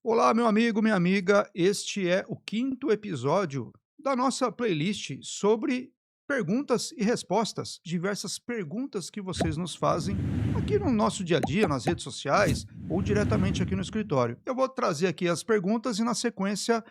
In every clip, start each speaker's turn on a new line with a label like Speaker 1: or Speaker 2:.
Speaker 1: Olá, meu amigo, minha amiga. Este é o quinto episódio da nossa playlist sobre perguntas e respostas. Diversas perguntas que vocês nos fazem aqui no nosso dia a dia, nas redes sociais ou diretamente aqui no escritório. Eu vou trazer aqui as perguntas e, na sequência,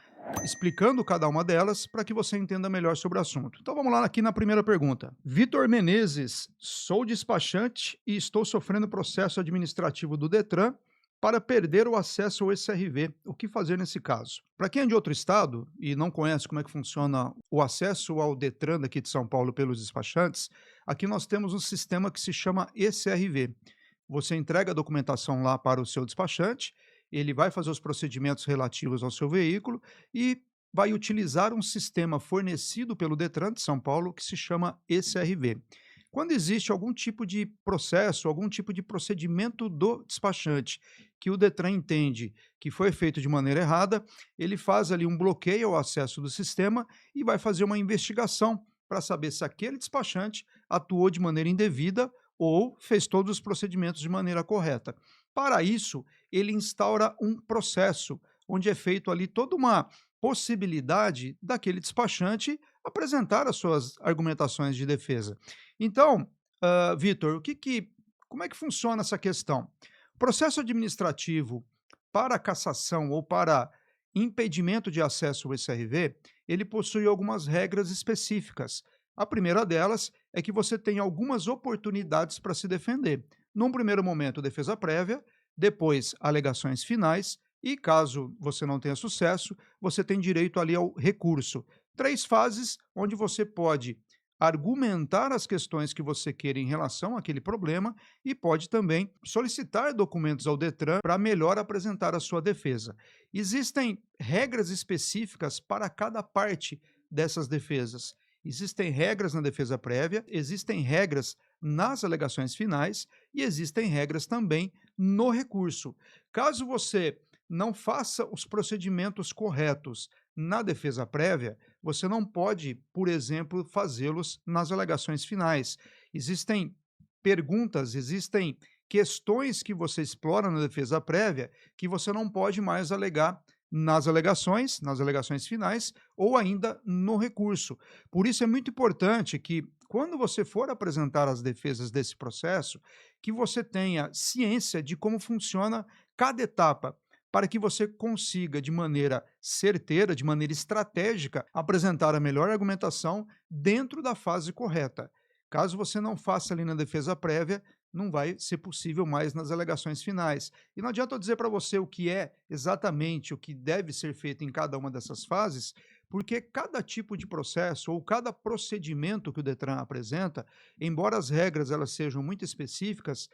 Speaker 1: explicando cada uma delas para que você entenda melhor sobre o assunto. Então vamos lá aqui na primeira pergunta. Vitor Menezes, sou despachante e estou sofrendo processo administrativo do Detran para perder o acesso ao SRV. O que fazer nesse caso? Para quem é de outro estado e não conhece como é que funciona o acesso ao Detran daqui de São Paulo pelos despachantes, aqui nós temos um sistema que se chama ECRV. Você entrega a documentação lá para o seu despachante, ele vai fazer os procedimentos relativos ao seu veículo e vai utilizar um sistema fornecido pelo Detran de São Paulo que se chama ECRV. Quando existe algum tipo de processo, algum tipo de procedimento do despachante que o Detran entende que foi feito de maneira errada, ele faz ali um bloqueio ao acesso do sistema e vai fazer uma investigação para saber se aquele despachante atuou de maneira indevida ou fez todos os procedimentos de maneira correta. Para isso, ele instaura um processo onde é feito ali toda uma possibilidade daquele despachante apresentar as suas argumentações de defesa. Então, Vitor, como é que funciona essa questão? O processo administrativo para cassação ou para impedimento de acesso ao SRV, ele possui algumas regras específicas. A primeira delas é que você tem algumas oportunidades para se defender. Num primeiro momento, defesa prévia, depois alegações finais e, caso você não tenha sucesso, você tem direito ali ao recurso. Três fases onde você pode argumentar as questões que você queira em relação àquele problema e pode também solicitar documentos ao Detran para melhor apresentar a sua defesa. Existem regras específicas para cada parte dessas defesas. Existem regras na defesa prévia, existem regras nas alegações finais e existem regras também no recurso. Caso você não faça os procedimentos corretos na defesa prévia, você não pode, por exemplo, fazê-los nas alegações finais. Existem perguntas, existem questões que você explora na defesa prévia que você não pode mais alegar nas alegações finais ou ainda no recurso. Por isso é muito importante que quando você for apresentar as defesas desse processo, que você tenha ciência de como funciona cada etapa, para que você consiga, de maneira certeira, de maneira estratégica, apresentar a melhor argumentação dentro da fase correta. Caso você não faça ali na defesa prévia, não vai ser possível mais nas alegações finais. E não adianta eu dizer para você o que é exatamente o que deve ser feito em cada uma dessas fases, porque cada tipo de processo ou cada procedimento que o Detran apresenta, embora as regras elas sejam muito específicas,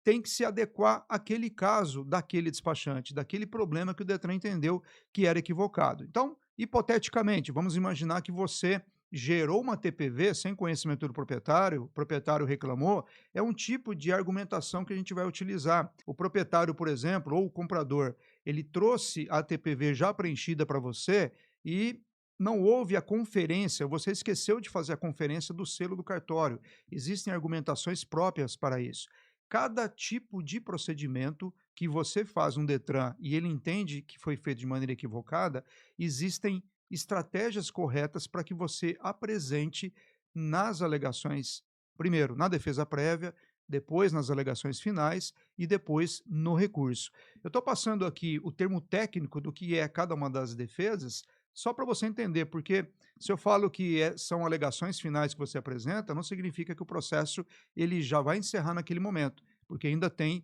Speaker 1: tem que se adequar àquele caso daquele despachante, daquele problema que o Detran entendeu que era equivocado. Então, hipoteticamente, vamos imaginar que você gerou uma TPV sem conhecimento do proprietário, o proprietário reclamou, é um tipo de argumentação que a gente vai utilizar. O proprietário, por exemplo, ou o comprador, ele trouxe a TPV já preenchida para você e não houve a conferência, você esqueceu de fazer a conferência do selo do cartório. Existem argumentações próprias para isso. Cada tipo de procedimento que você faz um Detran e ele entende que foi feito de maneira equivocada, existem estratégias corretas para que você apresente nas alegações, primeiro na defesa prévia, depois nas alegações finais e depois no recurso. Eu estou passando aqui o termo técnico do que é cada uma das defesas, só para você entender, porque se eu falo que são alegações finais que você apresenta, não significa que o processo ele já vai encerrar naquele momento, porque ainda tem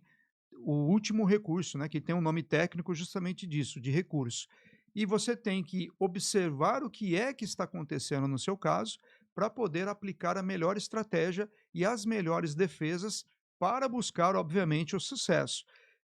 Speaker 1: o último recurso, né, que tem um nome técnico justamente disso, de recurso. E você tem que observar o que é que está acontecendo no seu caso para poder aplicar a melhor estratégia e as melhores defesas para buscar, obviamente, o sucesso.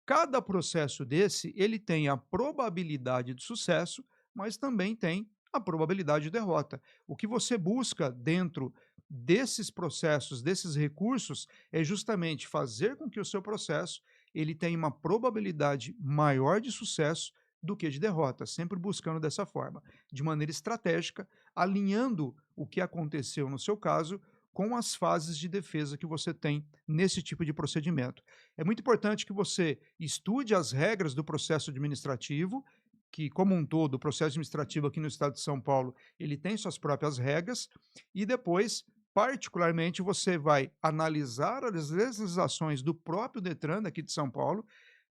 Speaker 1: Cada processo desse, ele tem a probabilidade de sucesso, mas também tem a probabilidade de derrota. O que você busca dentro desses processos, desses recursos, é justamente fazer com que o seu processo ele tenha uma probabilidade maior de sucesso do que de derrota, sempre buscando dessa forma, de maneira estratégica, alinhando o que aconteceu no seu caso com as fases de defesa que você tem nesse tipo de procedimento. É muito importante que você estude as regras do processo administrativo, que, como um todo, o processo administrativo aqui no estado de São Paulo, ele tem suas próprias regras, e depois, particularmente, você vai analisar as legislações do próprio Detran aqui de São Paulo,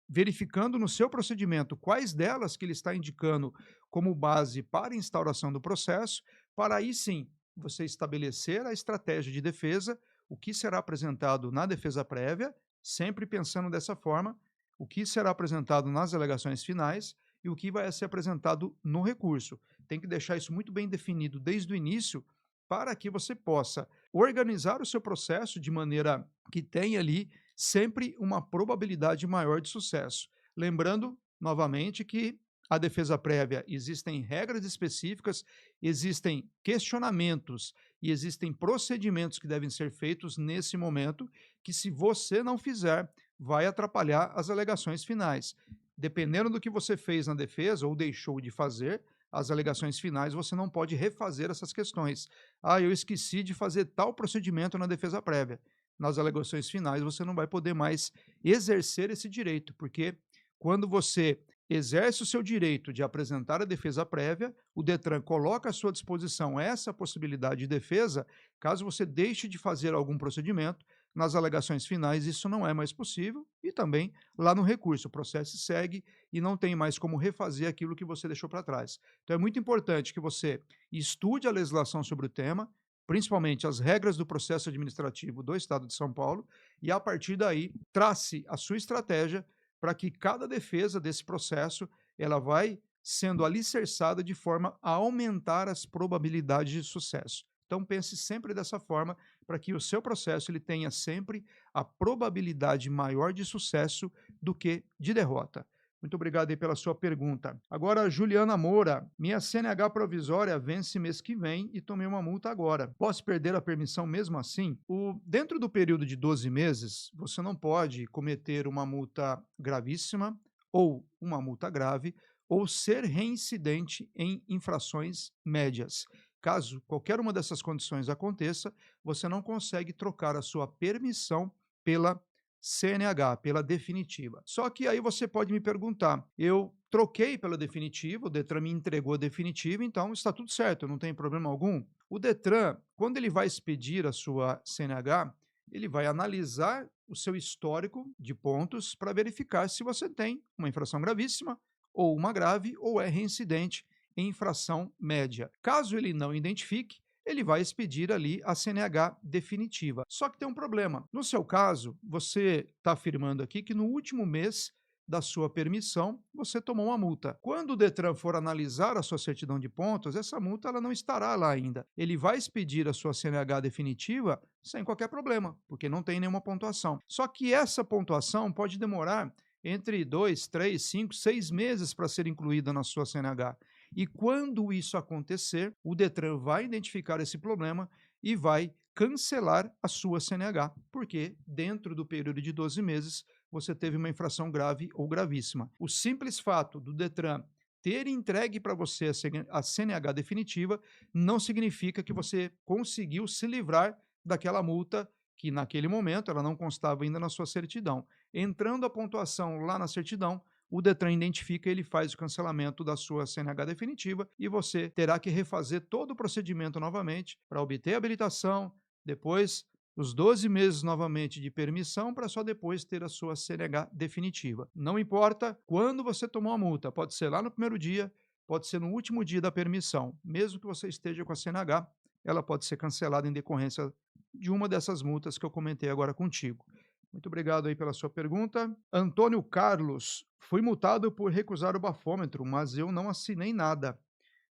Speaker 1: verificando no seu procedimento quais delas que ele está indicando como base para a instauração do processo, para aí sim você estabelecer a estratégia de defesa, o que será apresentado na defesa prévia, sempre pensando dessa forma, o que será apresentado nas alegações finais e o que vai ser apresentado no recurso. Tem que deixar isso muito bem definido desde o início para que você possa organizar o seu processo de maneira que tenha ali sempre uma probabilidade maior de sucesso. Lembrando, novamente, que a defesa prévia existem regras específicas, existem questionamentos e existem procedimentos que devem ser feitos nesse momento, que se você não fizer, vai atrapalhar as alegações finais. Dependendo do que você fez na defesa ou deixou de fazer, as alegações finais você não pode refazer essas questões. Ah, eu esqueci de fazer tal procedimento na defesa prévia. Nas alegações finais você não vai poder mais exercer esse direito, porque quando você exerce o seu direito de apresentar a defesa prévia, o Detran coloca à sua disposição essa possibilidade de defesa, caso você deixe de fazer algum procedimento, nas alegações finais isso não é mais possível, e também lá no recurso, o processo segue e não tem mais como refazer aquilo que você deixou para trás. Então é muito importante que você estude a legislação sobre o tema, principalmente as regras do processo administrativo do Estado de São Paulo, e a partir daí trace a sua estratégia para que cada defesa desse processo ela vai sendo alicerçada de forma a aumentar as probabilidades de sucesso. Então pense sempre dessa forma para que o seu processo ele tenha sempre a probabilidade maior de sucesso do que de derrota. Muito obrigado aí pela sua pergunta. Agora, Juliana Moura, minha CNH provisória vence mês que vem e tomei uma multa agora. Posso perder a permissão mesmo assim? Dentro do período de 12 meses, você não pode cometer uma multa gravíssima ou uma multa grave ou ser reincidente em infrações médias. Caso qualquer uma dessas condições aconteça, você não consegue trocar a sua permissão pela CNH, pela definitiva. Só que aí você pode me perguntar, eu troquei pela definitiva, o Detran me entregou a definitiva, então está tudo certo, não tem problema algum. O Detran, quando ele vai expedir a sua CNH, ele vai analisar o seu histórico de pontos para verificar se você tem uma infração gravíssima, ou uma grave, ou é reincidente em infração média. Caso ele não identifique, ele vai expedir ali a CNH definitiva. Só que tem um problema. No seu caso, você está afirmando aqui que no último mês da sua permissão, você tomou uma multa. Quando o Detran for analisar a sua certidão de pontos, essa multa ela não estará lá ainda. Ele vai expedir a sua CNH definitiva sem qualquer problema, porque não tem nenhuma pontuação. Só que essa pontuação pode demorar entre 2, 3, 5, 6 meses para ser incluída na sua CNH. E quando isso acontecer, o Detran vai identificar esse problema e vai cancelar a sua CNH, porque dentro do período de 12 meses você teve uma infração grave ou gravíssima. O simples fato do Detran ter entregue para você a CNH definitiva não significa que você conseguiu se livrar daquela multa que naquele momento ela não constava ainda na sua certidão. Entrando a pontuação lá na certidão, o Detran identifica e ele faz o cancelamento da sua CNH definitiva e você terá que refazer todo o procedimento novamente para obter a habilitação, depois os 12 meses novamente de permissão para só depois ter a sua CNH definitiva. Não importa quando você tomou a multa, pode ser lá no primeiro dia, pode ser no último dia da permissão. Mesmo que você esteja com a CNH, ela pode ser cancelada em decorrência de uma dessas multas que eu comentei agora contigo. Muito obrigado aí pela sua pergunta. Antônio Carlos, fui multado por recusar o bafômetro, mas eu não assinei nada.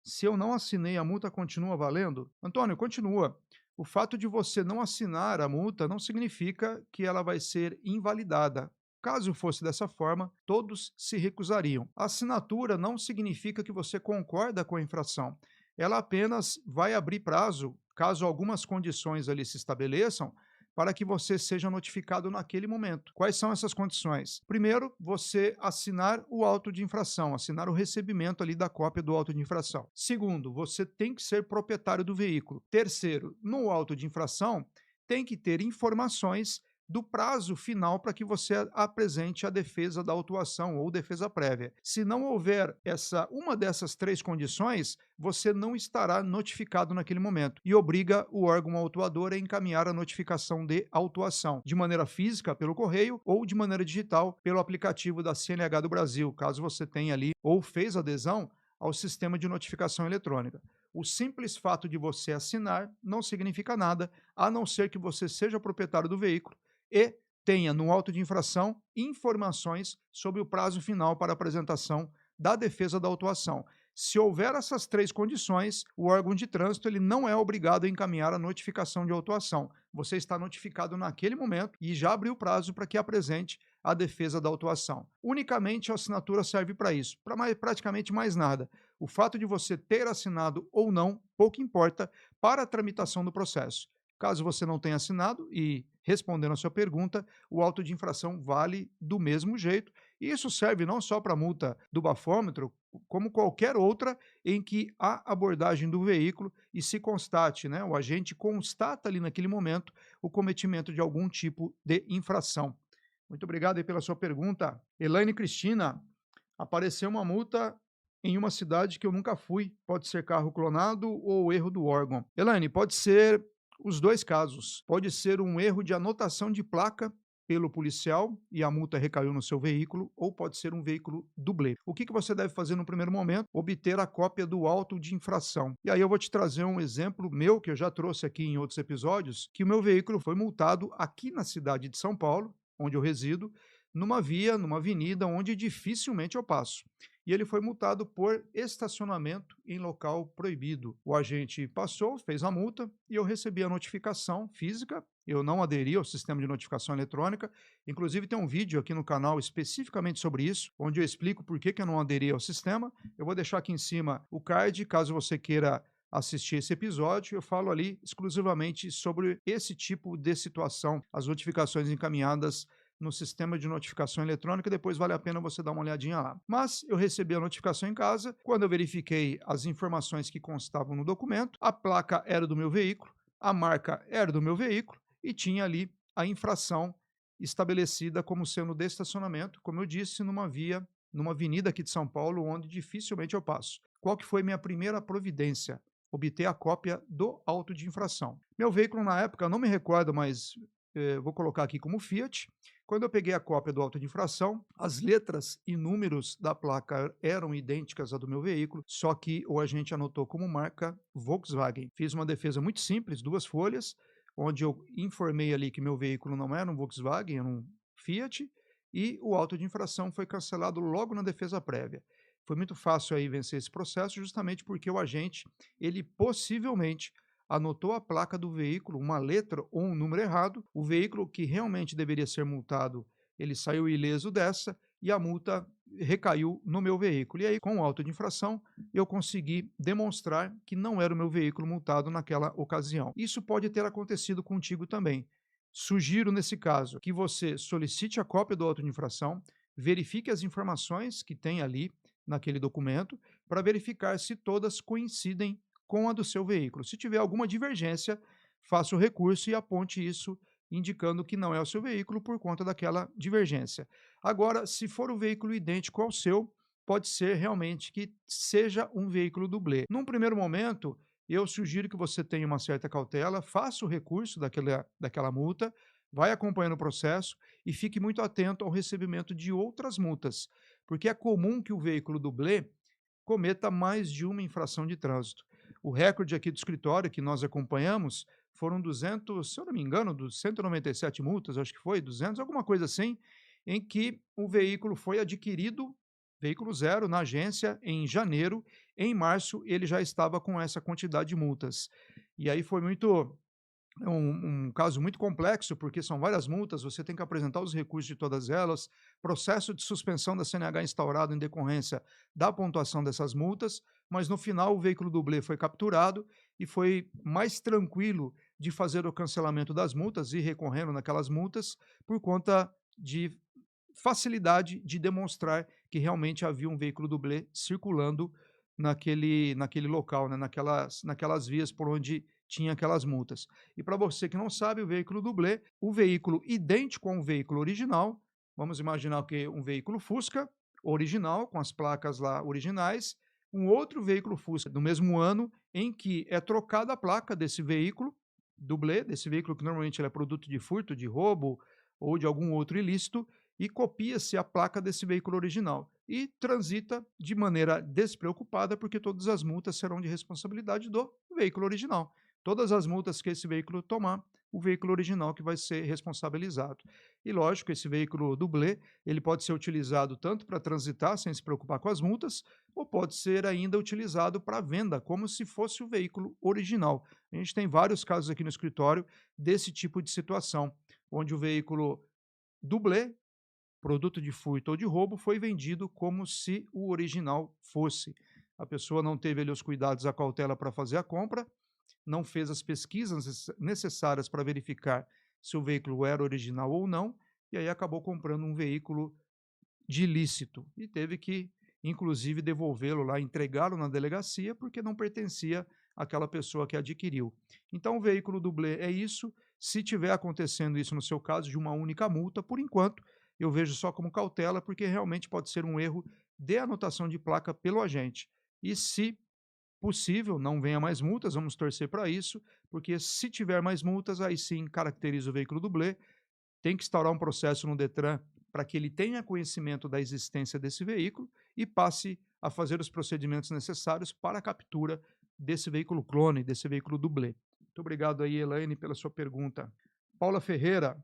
Speaker 1: Se eu não assinei, a multa continua valendo? Antônio, continua. O fato de você não assinar a multa não significa que ela vai ser invalidada. Caso fosse dessa forma, todos se recusariam. A assinatura não significa que você concorda com a infração. Ela apenas vai abrir prazo, caso algumas condições ali se estabeleçam, para que você seja notificado naquele momento. Quais são essas condições? Primeiro, você assinar o auto de infração, assinar o recebimento ali da cópia do auto de infração. Segundo, você tem que ser proprietário do veículo. Terceiro, no auto de infração, tem que ter informações do prazo final para que você apresente a defesa da autuação ou defesa prévia. Se não houver uma dessas três condições, você não estará notificado naquele momento e obriga o órgão autuador a encaminhar a notificação de autuação, de maneira física pelo correio ou de maneira digital pelo aplicativo da CNH do Brasil, caso você tenha ali ou fez adesão ao sistema de notificação eletrônica. O simples fato de você assinar não significa nada, a não ser que você seja proprietário do veículo e tenha no auto de infração informações sobre o prazo final para apresentação da defesa da autuação. Se houver essas três condições, o órgão de trânsito ele não é obrigado a encaminhar a notificação de autuação. Você está notificado naquele momento e já abriu o prazo para que apresente a defesa da autuação. Unicamente a assinatura serve para isso, para praticamente mais nada. O fato de você ter assinado ou não, pouco importa para a tramitação do processo. Caso você não tenha assinado e respondendo a sua pergunta, o auto de infração vale do mesmo jeito. E isso serve não só para a multa do bafômetro, como qualquer outra em que há abordagem do veículo e se constate, né, o agente constata ali naquele momento o cometimento de algum tipo de infração. Muito obrigado aí pela sua pergunta. Elaine Cristina, apareceu uma multa em uma cidade que eu nunca fui. Pode ser carro clonado ou erro do órgão. Elaine, pode ser os dois casos. Pode ser um erro de anotação de placa pelo policial e a multa recaiu no seu veículo, ou pode ser um veículo dublê. O que você deve fazer no primeiro momento? Obter a cópia do auto de infração. E aí eu vou te trazer um exemplo meu, que eu já trouxe aqui em outros episódios, que o meu veículo foi multado aqui na cidade de São Paulo, onde eu resido, numa via, numa avenida onde dificilmente eu passo. E ele foi multado por estacionamento em local proibido. O agente passou, fez a multa e eu recebi a notificação física. Eu não aderi ao sistema de notificação eletrônica. Inclusive tem um vídeo aqui no canal especificamente sobre isso, onde eu explico por que eu não aderi ao sistema. Eu vou deixar aqui em cima o card, caso você queira assistir esse episódio, eu falo ali exclusivamente sobre esse tipo de situação, as notificações encaminhadas no sistema de notificação eletrônica, depois vale a pena você dar uma olhadinha lá. Mas eu recebi a notificação em casa, quando eu verifiquei as informações que constavam no documento, a placa era do meu veículo, a marca era do meu veículo e tinha ali a infração estabelecida como sendo de estacionamento, como eu disse, numa via, numa avenida aqui de São Paulo, onde dificilmente eu passo. Qual que foi minha primeira providência? Obter a cópia do auto de infração. Meu veículo na época, não me recordo, mas vou colocar aqui como Fiat. Quando eu peguei a cópia do auto de infração, as letras e números da placa eram idênticas à do meu veículo, só que o agente anotou como marca Volkswagen. Fiz uma defesa muito simples, 2 folhas, onde eu informei ali que meu veículo não era um Volkswagen, era um Fiat, e o auto de infração foi cancelado logo na defesa prévia. Foi muito fácil aí vencer esse processo, justamente porque o agente, ele possivelmente anotou a placa do veículo, uma letra ou um número errado, o veículo que realmente deveria ser multado, ele saiu ileso dessa e a multa recaiu no meu veículo. E aí, com o auto de infração, eu consegui demonstrar que não era o meu veículo multado naquela ocasião. Isso pode ter acontecido contigo também. Sugiro, nesse caso, que você solicite a cópia do auto de infração, verifique as informações que tem ali naquele documento, para verificar se todas coincidem com a do seu veículo. Se tiver alguma divergência, faça o recurso e aponte isso, indicando que não é o seu veículo por conta daquela divergência. Agora, se for um veículo idêntico ao seu, pode ser realmente que seja um veículo dublê. Num primeiro momento, eu sugiro que você tenha uma certa cautela, faça o recurso daquela multa, vai acompanhando o processo e fique muito atento ao recebimento de outras multas, porque é comum que o veículo dublê cometa mais de uma infração de trânsito. O recorde aqui do escritório que nós acompanhamos foram 200, se eu não me engano, dos 197 multas, acho que foi 200, alguma coisa assim, em que o veículo foi adquirido, veículo zero, na agência em janeiro. Em março, ele já estava com essa quantidade de multas. E aí foi muito é um caso muito complexo, porque são várias multas, você tem que apresentar os recursos de todas elas, processo de suspensão da CNH instaurado em decorrência da pontuação dessas multas, mas no final o veículo dublê foi capturado e foi mais tranquilo de fazer o cancelamento das multas e recorrendo naquelas multas por conta de facilidade de demonstrar que realmente havia um veículo dublê circulando naquele local, né, naquelas vias por onde tinha aquelas multas. E para você que não sabe, o veículo dublê, o veículo idêntico a um veículo original, vamos imaginar que um veículo Fusca original, com as placas lá originais, um outro veículo Fusca do mesmo ano, em que é trocada a placa desse veículo dublê, desse veículo que normalmente ele é produto de furto, de roubo ou de algum outro ilícito, e copia-se a placa desse veículo original e transita de maneira despreocupada, porque todas as multas serão de responsabilidade do veículo original. Todas as multas que esse veículo tomar, o veículo original que vai ser responsabilizado. E lógico, esse veículo dublê, ele pode ser utilizado tanto para transitar sem se preocupar com as multas, ou pode ser ainda utilizado para venda, como se fosse o veículo original. A gente tem vários casos aqui no escritório desse tipo de situação, onde o veículo dublê, produto de furto ou de roubo, foi vendido como se o original fosse. A pessoa não teve ali os cuidados, a cautela para fazer a compra, não fez as pesquisas necessárias para verificar se o veículo era original ou não, e aí acabou comprando um veículo de ilícito e teve que, inclusive, devolvê-lo lá, entregá-lo na delegacia, porque não pertencia àquela pessoa que adquiriu. Então, o veículo dublê é isso. Se tiver acontecendo isso no seu caso, de uma única multa, por enquanto, eu vejo só como cautela, porque realmente pode ser um erro de anotação de placa pelo agente. E se possível, não venha mais multas, vamos torcer para isso, porque se tiver mais multas, aí sim caracteriza o veículo dublê, tem que instaurar um processo no Detran para que ele tenha conhecimento da existência desse veículo e passe a fazer os procedimentos necessários para a captura desse veículo clone, desse veículo dublê. Muito obrigado aí, Elaine, pela sua pergunta. Paula Ferreira,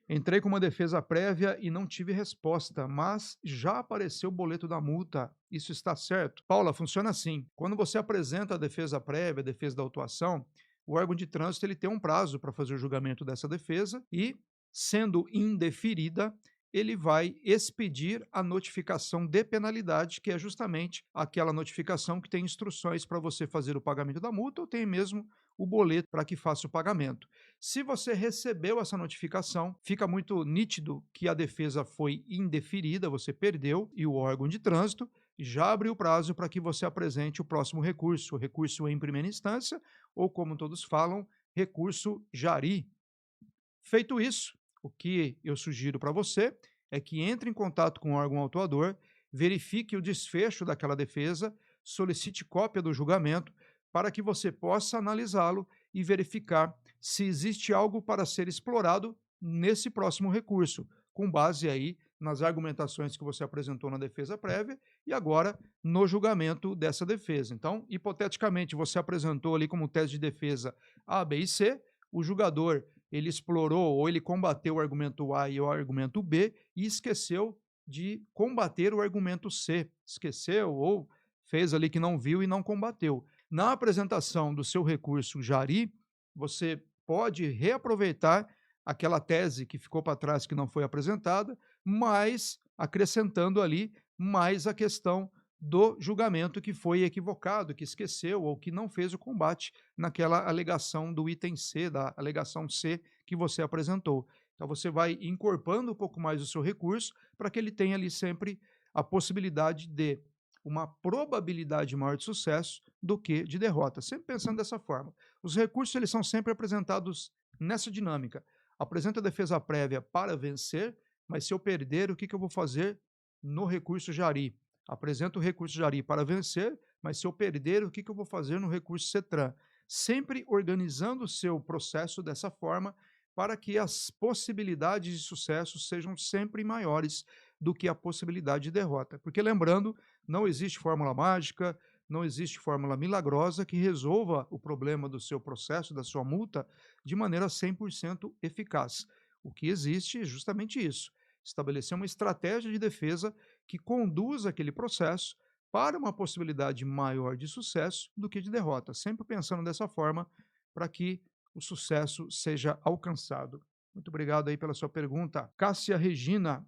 Speaker 1: entrei com uma defesa prévia e não tive resposta, mas já apareceu o boleto da multa. Isso está certo? Paula, funciona assim. Quando você apresenta a defesa prévia, a defesa da autuação, o órgão de trânsito ele tem um prazo para fazer o julgamento dessa defesa e, sendo indeferida, ele vai expedir a notificação de penalidade, que é justamente aquela notificação que tem instruções para você fazer o pagamento da multa ou tem mesmo o boleto para que faça o pagamento. Se você recebeu essa notificação, fica muito nítido que a defesa foi indeferida, você perdeu, e o órgão de trânsito já abriu o prazo para que você apresente o próximo recurso, recurso em primeira instância, ou como todos falam, recurso jari. Feito isso, o que eu sugiro para você é que entre em contato com o órgão autuador, verifique o desfecho daquela defesa, solicite cópia do julgamento para que você possa analisá-lo e verificar se existe algo para ser explorado nesse próximo recurso, com base aí nas argumentações que você apresentou na defesa prévia e agora no julgamento dessa defesa. Então, hipoteticamente, você apresentou ali como tese de defesa A, B e C, o julgador ele explorou ou ele combateu o argumento A e o argumento B e esqueceu de combater o argumento C. Esqueceu ou fez ali que não viu e não combateu. Na apresentação do seu recurso jari, você pode reaproveitar aquela tese que ficou para trás que não foi apresentada, mas acrescentando ali mais a questão do julgamento que foi equivocado, que esqueceu ou que não fez o combate naquela alegação do item C, da alegação C que você apresentou. Então você vai encorpando um pouco mais o seu recurso para que ele tenha ali sempre a possibilidade de uma probabilidade maior de sucesso do que de derrota. Sempre pensando dessa forma. Os recursos eles são sempre apresentados nessa dinâmica. Apresenta a defesa prévia para vencer, mas se eu perder, o que, que eu vou fazer no recurso jari? Apresento o recurso jari para vencer, mas se eu perder, o que, que eu vou fazer no recurso CETRAN? Sempre organizando o seu processo dessa forma para que as possibilidades de sucesso sejam sempre maiores do que a possibilidade de derrota. Porque lembrando, não existe fórmula mágica, não existe fórmula milagrosa que resolva o problema do seu processo, da sua multa, de maneira 100% eficaz. O que existe é justamente isso: estabelecer uma estratégia de defesa que conduza aquele processo para uma possibilidade maior de sucesso do que de derrota, sempre pensando dessa forma para que o sucesso seja alcançado. Muito obrigado aí pela sua pergunta. Cássia Regina,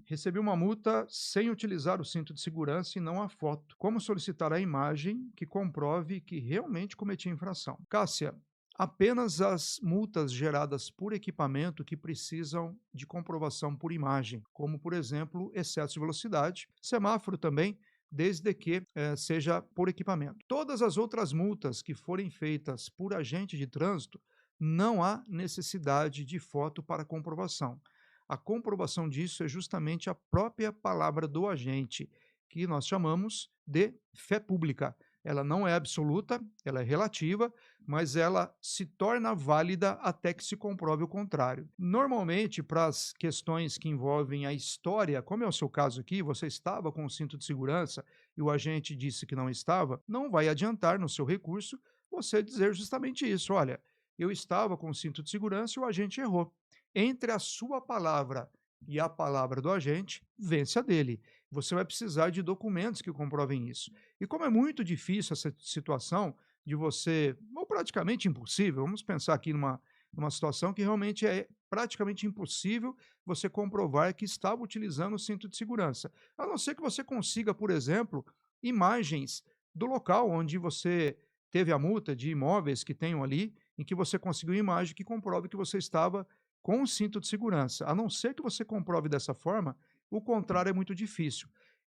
Speaker 1: recebi uma multa sem utilizar o cinto de segurança e não a foto. Como solicitar a imagem que comprove que realmente cometi a infração? Cássia, Apenas as multas geradas por equipamento que precisam de comprovação por imagem, como, por exemplo, excesso de velocidade, semáforo também, desde que seja por equipamento. Todas as outras multas que forem feitas por agente de trânsito, não há necessidade de foto para comprovação. A comprovação disso é justamente a própria palavra do agente, que nós chamamos de fé pública. Ela não é absoluta, ela é relativa, mas ela se torna válida até que se comprove o contrário. Normalmente, para as questões que envolvem a história, como é o seu caso aqui, você estava com o cinto de segurança e o agente disse que não estava, não vai adiantar no seu recurso você dizer justamente isso. Olha, eu estava com o cinto de segurança e o agente errou. Entre a sua palavra e a palavra do agente, vence a dele. Você vai precisar de documentos que comprovem isso. E como é muito difícil essa situação de você, ou praticamente impossível, vamos pensar aqui numa situação que realmente é praticamente impossível você comprovar que estava utilizando o cinto de segurança. A não ser que você consiga, por exemplo, imagens do local onde você teve a multa de imóveis que tenham ali, em que você conseguiu imagem que comprove que você estava com o cinto de segurança. A não ser que você comprove dessa forma, o contrário é muito difícil.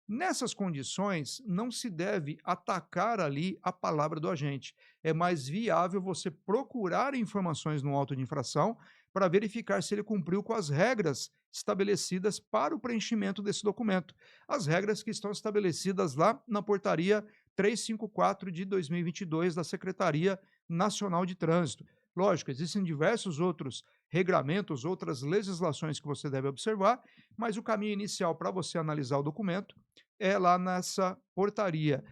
Speaker 1: Nessas condições, não se deve atacar ali a palavra do agente. É mais viável você procurar informações no auto de infração para verificar se ele cumpriu com as regras estabelecidas para o preenchimento desse documento. As regras que estão estabelecidas lá na portaria 354 de 2022 da Secretaria Nacional de Trânsito. Lógico, existem diversos outros regramentos, outras legislações que você deve observar, mas o caminho inicial para você analisar o documento é lá nessa portaria.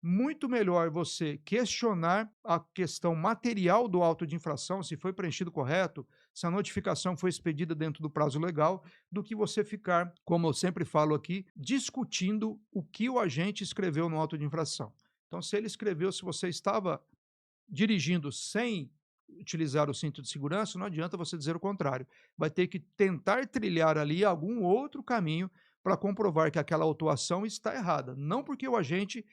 Speaker 1: Muito melhor você questionar a questão material do auto de infração, se foi preenchido correto, se a notificação foi expedida dentro do prazo legal, do que você ficar, como eu sempre falo aqui, discutindo o que o agente escreveu no auto de infração. Então, se ele escreveu se você estava dirigindo sem utilizar o cinto de segurança, não adianta você dizer o contrário. Vai ter que tentar trilhar ali algum outro caminho para comprovar que aquela autuação está errada. Não porque o agente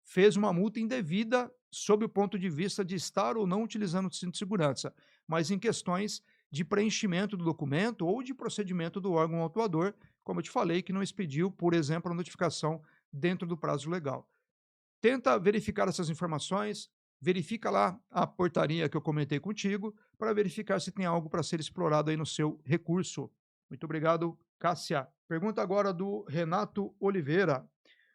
Speaker 1: fez uma multa indevida sob o ponto de vista de estar ou não utilizando o cinto de segurança, mas em questões de preenchimento do documento ou de procedimento do órgão autuador, como eu te falei, que não expediu, por exemplo, a notificação dentro do prazo legal. Tenta verificar essas informações, verifica lá a portaria que eu comentei contigo, para verificar se tem algo para ser explorado aí no seu recurso. Muito obrigado, Cássia. Pergunta agora do Renato Oliveira.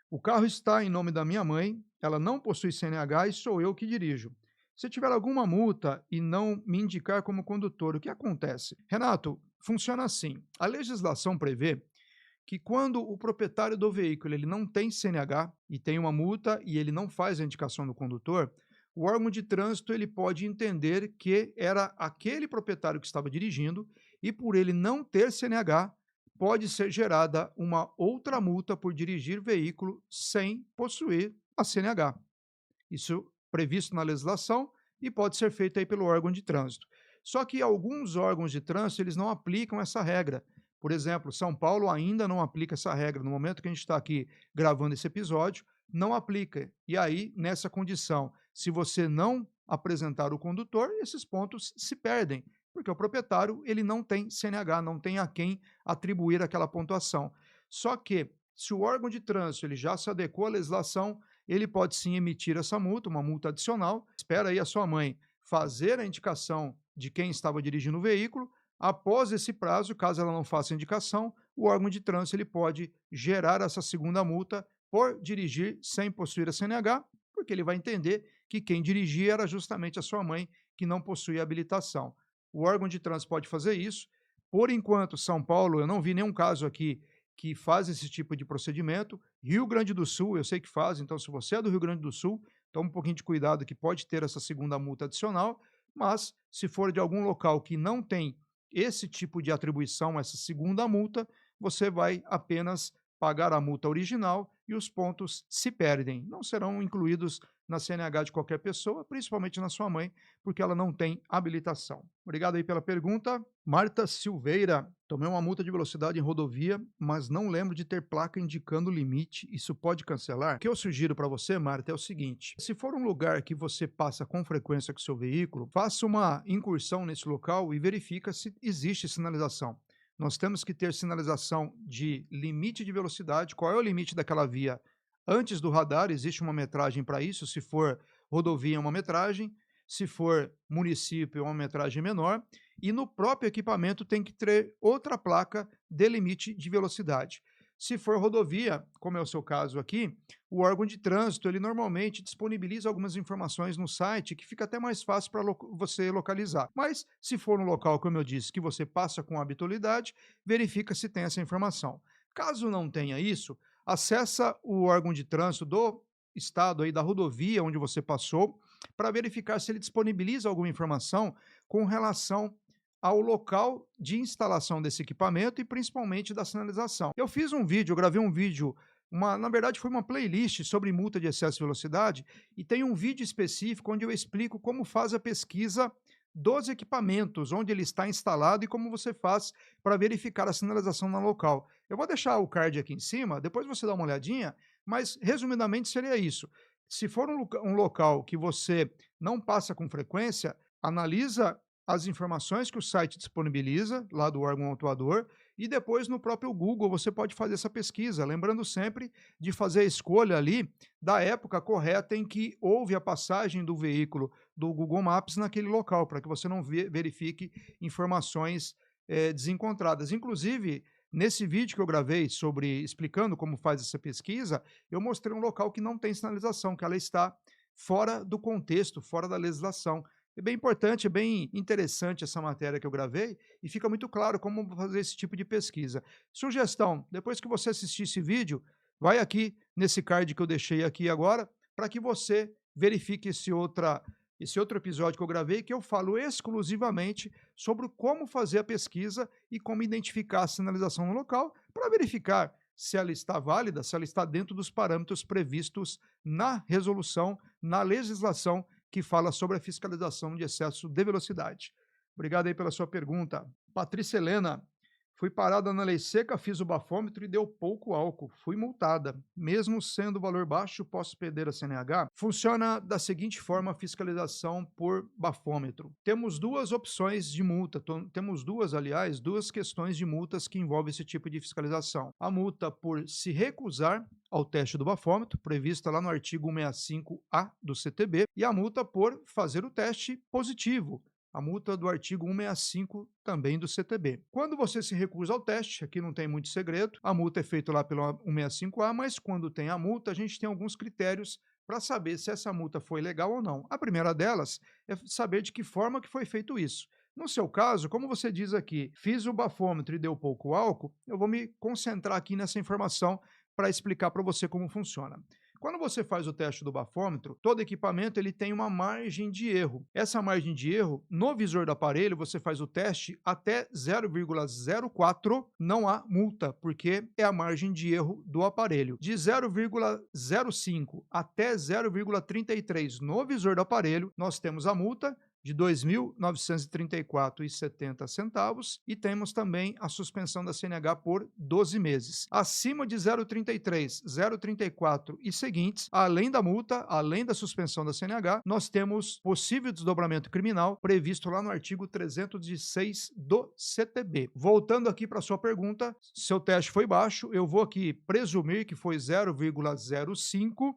Speaker 1: O carro está em nome da minha mãe, ela não possui CNH e sou eu que dirijo. Se tiver alguma multa e não me indicar como condutor, o que acontece? Renato, funciona assim. A legislação prevê que quando o proprietário do veículo ele não tem CNH e tem uma multa e ele não faz a indicação do condutor, o órgão de trânsito ele pode entender que era aquele proprietário que estava dirigindo e por ele não ter CNH, pode ser gerada uma outra multa por dirigir veículo sem possuir a CNH. Isso previsto na legislação e pode ser feito aí pelo órgão de trânsito. Só que alguns órgãos de trânsito, eles não aplicam essa regra. Por exemplo, São Paulo ainda não aplica essa regra. No momento que a gente está aqui gravando esse episódio, não aplica. E aí, nessa condição, se você não apresentar o condutor, esses pontos se perdem, porque o proprietário ele não tem CNH, não tem a quem atribuir aquela pontuação. Só que, se o órgão de trânsito ele já se adequou à legislação, ele pode sim emitir essa multa, uma multa adicional. Espera aí a sua mãe fazer a indicação de quem estava dirigindo o veículo. Após esse prazo, caso ela não faça a indicação, o órgão de trânsito ele pode gerar essa segunda multa por dirigir sem possuir a CNH, porque ele vai entender que quem dirigia era justamente a sua mãe, que não possuía habilitação. O órgão de trânsito pode fazer isso. Por enquanto, São Paulo, eu não vi nenhum caso aqui que faz esse tipo de procedimento. Rio Grande do Sul, eu sei que faz, então se você é do Rio Grande do Sul, toma um pouquinho de cuidado que pode ter essa segunda multa adicional, mas se for de algum local que não tem esse tipo de atribuição, essa segunda multa, você vai apenas pagar a multa original e os pontos se perdem. Não serão incluídos na CNH de qualquer pessoa, principalmente na sua mãe, porque ela não tem habilitação. Obrigado aí pela pergunta. Marta Silveira, tomei uma multa de velocidade em rodovia, mas não lembro de ter placa indicando o limite. Isso pode cancelar? O que eu sugiro para você, Marta, é o seguinte: se for um lugar que você passa com frequência com seu veículo, faça uma incursão nesse local e verifica se existe sinalização. Nós temos que ter sinalização de limite de velocidade. Qual é o limite daquela via? Antes do radar, existe uma metragem para isso. Se for rodovia, é uma metragem. Se for município, é uma metragem menor. E no próprio equipamento tem que ter outra placa de limite de velocidade. Se for rodovia, como é o seu caso aqui, o órgão de trânsito, ele normalmente disponibiliza algumas informações no site que fica até mais fácil para você localizar. Mas se for um local, como eu disse, que você passa com habitualidade, verifica se tem essa informação. Caso não tenha isso, acessa o órgão de trânsito do estado aí da rodovia onde você passou para verificar se ele disponibiliza alguma informação com relação ao local de instalação desse equipamento e principalmente da sinalização. Eu fiz um vídeo, eu gravei um vídeo, na verdade foi uma playlist sobre multa de excesso de velocidade e tem um vídeo específico onde eu explico como faz a pesquisa dos equipamentos, onde ele está instalado e como você faz para verificar a sinalização no local. Eu vou deixar o card aqui em cima, depois você dá uma olhadinha, mas resumidamente seria isso. Se for um local que você não passa com frequência, analisa as informações que o site disponibiliza, lá do órgão autuador, e depois no próprio Google você pode fazer essa pesquisa, lembrando sempre de fazer a escolha ali da época correta em que houve a passagem do veículo do Google Maps naquele local, para que você não verifique informações desencontradas. Inclusive, nesse vídeo que eu gravei sobre explicando como faz essa pesquisa, eu mostrei um local que não tem sinalização, que ela está fora do contexto, fora da legislação. É bem importante, é bem interessante essa matéria que eu gravei e fica muito claro como fazer esse tipo de pesquisa. Sugestão, depois que você assistir esse vídeo, vai aqui nesse card que eu deixei aqui agora, para que você verifique esse outro episódio que eu gravei, que eu falo exclusivamente sobre como fazer a pesquisa e como identificar a sinalização no local, para verificar se ela está válida, se ela está dentro dos parâmetros previstos na resolução, na legislação que fala sobre a fiscalização de excesso de velocidade. Obrigado aí pela sua pergunta. Patrícia Helena, fui parada na lei seca, fiz o bafômetro e deu pouco álcool. Fui multada. Mesmo sendo o valor baixo, posso perder a CNH? Funciona da seguinte forma a fiscalização por bafômetro. Temos duas opções de multa. Temos aliás, duas questões de multas que envolvem esse tipo de fiscalização. A multa por se recusar ao teste do bafômetro, prevista lá no artigo 165A do CTB, e a multa por fazer o teste positivo, a multa do artigo 165 também do CTB. Quando você se recusa ao teste, aqui não tem muito segredo, a multa é feita lá pelo 165A, mas quando tem a multa, a gente tem alguns critérios para saber se essa multa foi legal ou não. A primeira delas é saber de que forma que foi feito isso. No seu caso, como você diz aqui, fiz o bafômetro e deu pouco álcool, eu vou me concentrar aqui nessa informação para explicar para você como funciona. Quando você faz o teste do bafômetro, todo equipamento ele tem uma margem de erro. Essa margem de erro, no visor do aparelho, você faz o teste até 0,04, não há multa, porque é a margem de erro do aparelho. De 0,05 até 0,33 no visor do aparelho, nós temos a multa de R$ 2.934,70 e temos também a suspensão da CNH por 12 meses. Acima de 0,33, 0,34 e seguintes, além da multa, além da suspensão da CNH, nós temos possível desdobramento criminal previsto lá no artigo 306 do CTB. Voltando aqui para a sua pergunta, seu teste foi baixo, eu vou aqui presumir que foi 0,05.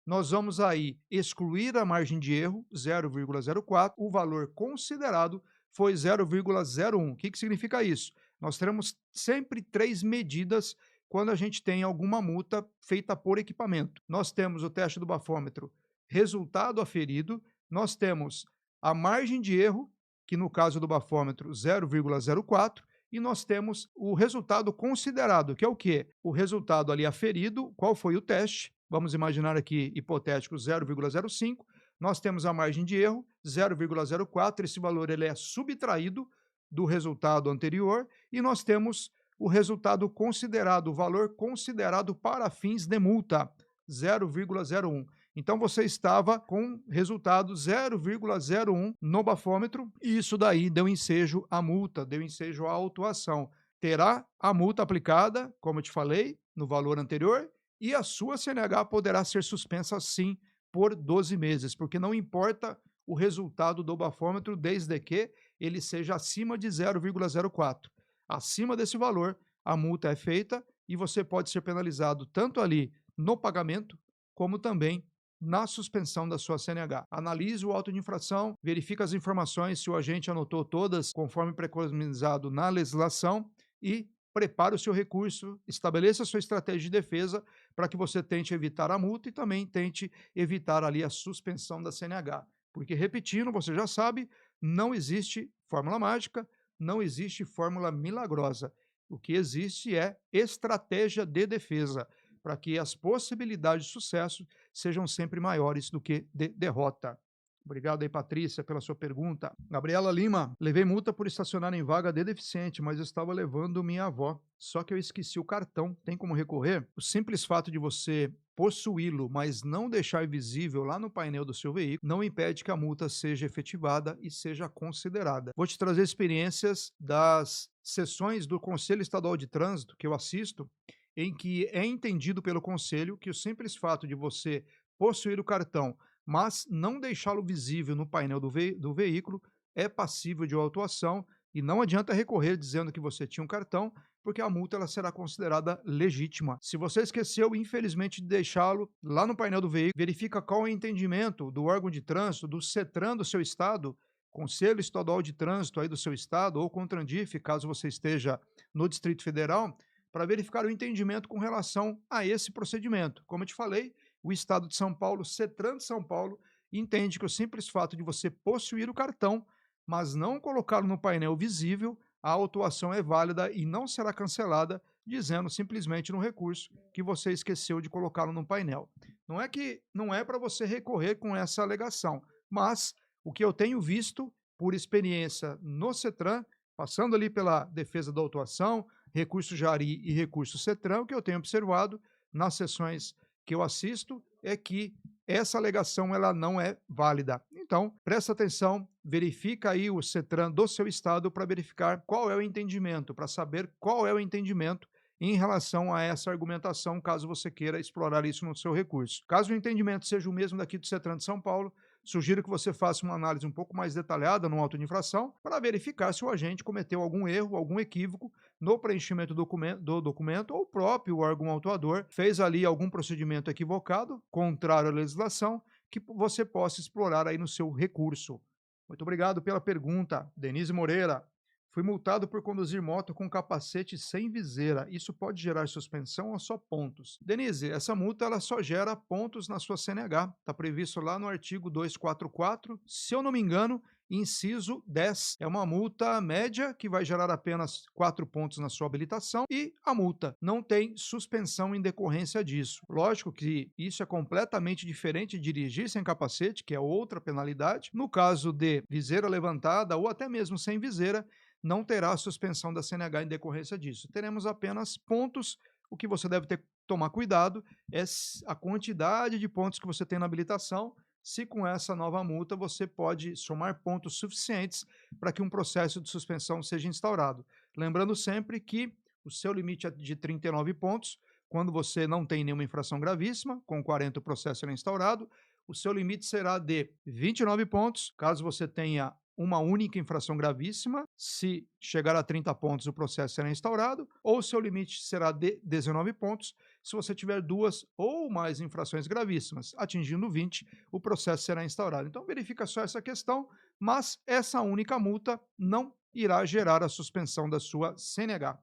Speaker 1: Nós vamos aí excluir a margem de erro, 0,04, o valor considerado foi 0,01. O que significa isso? Nós teremos sempre 3 medidas quando a gente tem alguma multa feita por equipamento. Nós temos o teste do bafômetro, resultado aferido, nós temos a margem de erro, que no caso do bafômetro 0,04, e nós temos o resultado considerado, que é o quê? O resultado ali aferido, qual foi o teste? Vamos imaginar aqui, hipotético, 0,05. Nós temos a margem de erro, 0,04. Esse valor ele é subtraído do resultado anterior. E nós temos o resultado considerado, o valor considerado para fins de multa, 0,01. Então você estava com resultado 0,01 no bafômetro e isso daí deu ensejo à multa, deu ensejo à autuação. Terá a multa aplicada, como eu te falei, no valor anterior, e a sua CNH poderá ser suspensa sim por 12 meses, porque não importa o resultado do bafômetro, desde que ele seja acima de 0,04. Acima desse valor, a multa é feita e você pode ser penalizado tanto ali no pagamento, como também na suspensão da sua CNH. Analise o auto de infração, verifique as informações se o agente anotou todas conforme preconizado na legislação e prepare o seu recurso, estabeleça a sua estratégia de defesa para que você tente evitar a multa e também tente evitar ali a suspensão da CNH. Porque, repetindo, você já sabe, não existe fórmula mágica, não existe fórmula milagrosa. O que existe é estratégia de defesa, para que as possibilidades de sucesso sejam sempre maiores do que de derrota. Obrigado aí, Patrícia, pela sua pergunta. Gabriela Lima, levei multa por estacionar em vaga de deficiente, mas eu estava levando minha avó. Só que eu esqueci o cartão. Tem como recorrer? O simples fato de você possuí-lo, mas não deixar visível lá no painel do seu veículo, não impede que a multa seja efetivada e seja considerada. Vou te trazer experiências das sessões do Conselho Estadual de Trânsito que eu assisto, em que é entendido pelo Conselho que o simples fato de você possuir o cartão, mas não deixá-lo visível no painel do veículo, é passível de autuação e não adianta recorrer dizendo que você tinha um cartão, porque a multa ela será considerada legítima. Se você esqueceu, infelizmente, de deixá-lo lá no painel do veículo, verifica qual é o entendimento do órgão de trânsito, do CETRAN do seu estado, Conselho Estadual de Trânsito aí do seu estado, ou CONTRANDIF, caso você esteja no Distrito Federal, para verificar o entendimento com relação a esse procedimento. Como eu te falei, o Estado de São Paulo, CETRAN de São Paulo, entende que o simples fato de você possuir o cartão, mas não colocá-lo no painel visível, a autuação é válida e não será cancelada, dizendo simplesmente no recurso que você esqueceu de colocá-lo no painel. Não é que não é para você recorrer com essa alegação, mas o que eu tenho visto por experiência no CETRAN, passando ali pela defesa da autuação, recurso Jari e recurso CETRAN, o que eu tenho observado nas sessões que eu assisto é que essa alegação ela não é válida. Então, presta atenção, verifica aí o CETRAN do seu estado para verificar qual é o entendimento, para saber qual é o entendimento em relação a essa argumentação, caso você queira explorar isso no seu recurso. Caso o entendimento seja o mesmo daqui do CETRAN de São Paulo, sugiro que você faça uma análise um pouco mais detalhada no auto de infração para verificar se o agente cometeu algum erro, algum equívoco no preenchimento do documento ou o próprio órgão autuador fez ali algum procedimento equivocado, contrário à legislação, que você possa explorar aí no seu recurso. Muito obrigado pela pergunta, Denise Moreira. Fui multado por conduzir moto com capacete sem viseira. Isso pode gerar suspensão ou só pontos? Denise, essa multa ela só gera pontos na sua CNH. Está previsto lá no artigo 244, se eu não me engano, inciso 10. É uma multa média que vai gerar apenas 4 pontos na sua habilitação e a multa não tem suspensão em decorrência disso. Lógico que isso é completamente diferente de dirigir sem capacete, que é outra penalidade. No caso de viseira levantada ou até mesmo sem viseira, não terá suspensão da CNH em decorrência disso. Teremos apenas pontos. O que você deve ter que tomar cuidado é a quantidade de pontos que você tem na habilitação. Se com essa nova multa você pode somar pontos suficientes para que um processo de suspensão seja instaurado. Lembrando sempre que o seu limite é de 39 pontos, quando você não tem nenhuma infração gravíssima, com 40 o processo será instaurado. O seu limite será de 29 pontos, caso você tenha uma única infração gravíssima. Se chegar a 30 pontos, o processo será instaurado, ou seu limite será de 19 pontos, se você tiver duas ou mais infrações gravíssimas. Atingindo 20, o processo será instaurado. Então, verifica só essa questão, mas essa única multa não irá gerar a suspensão da sua CNH.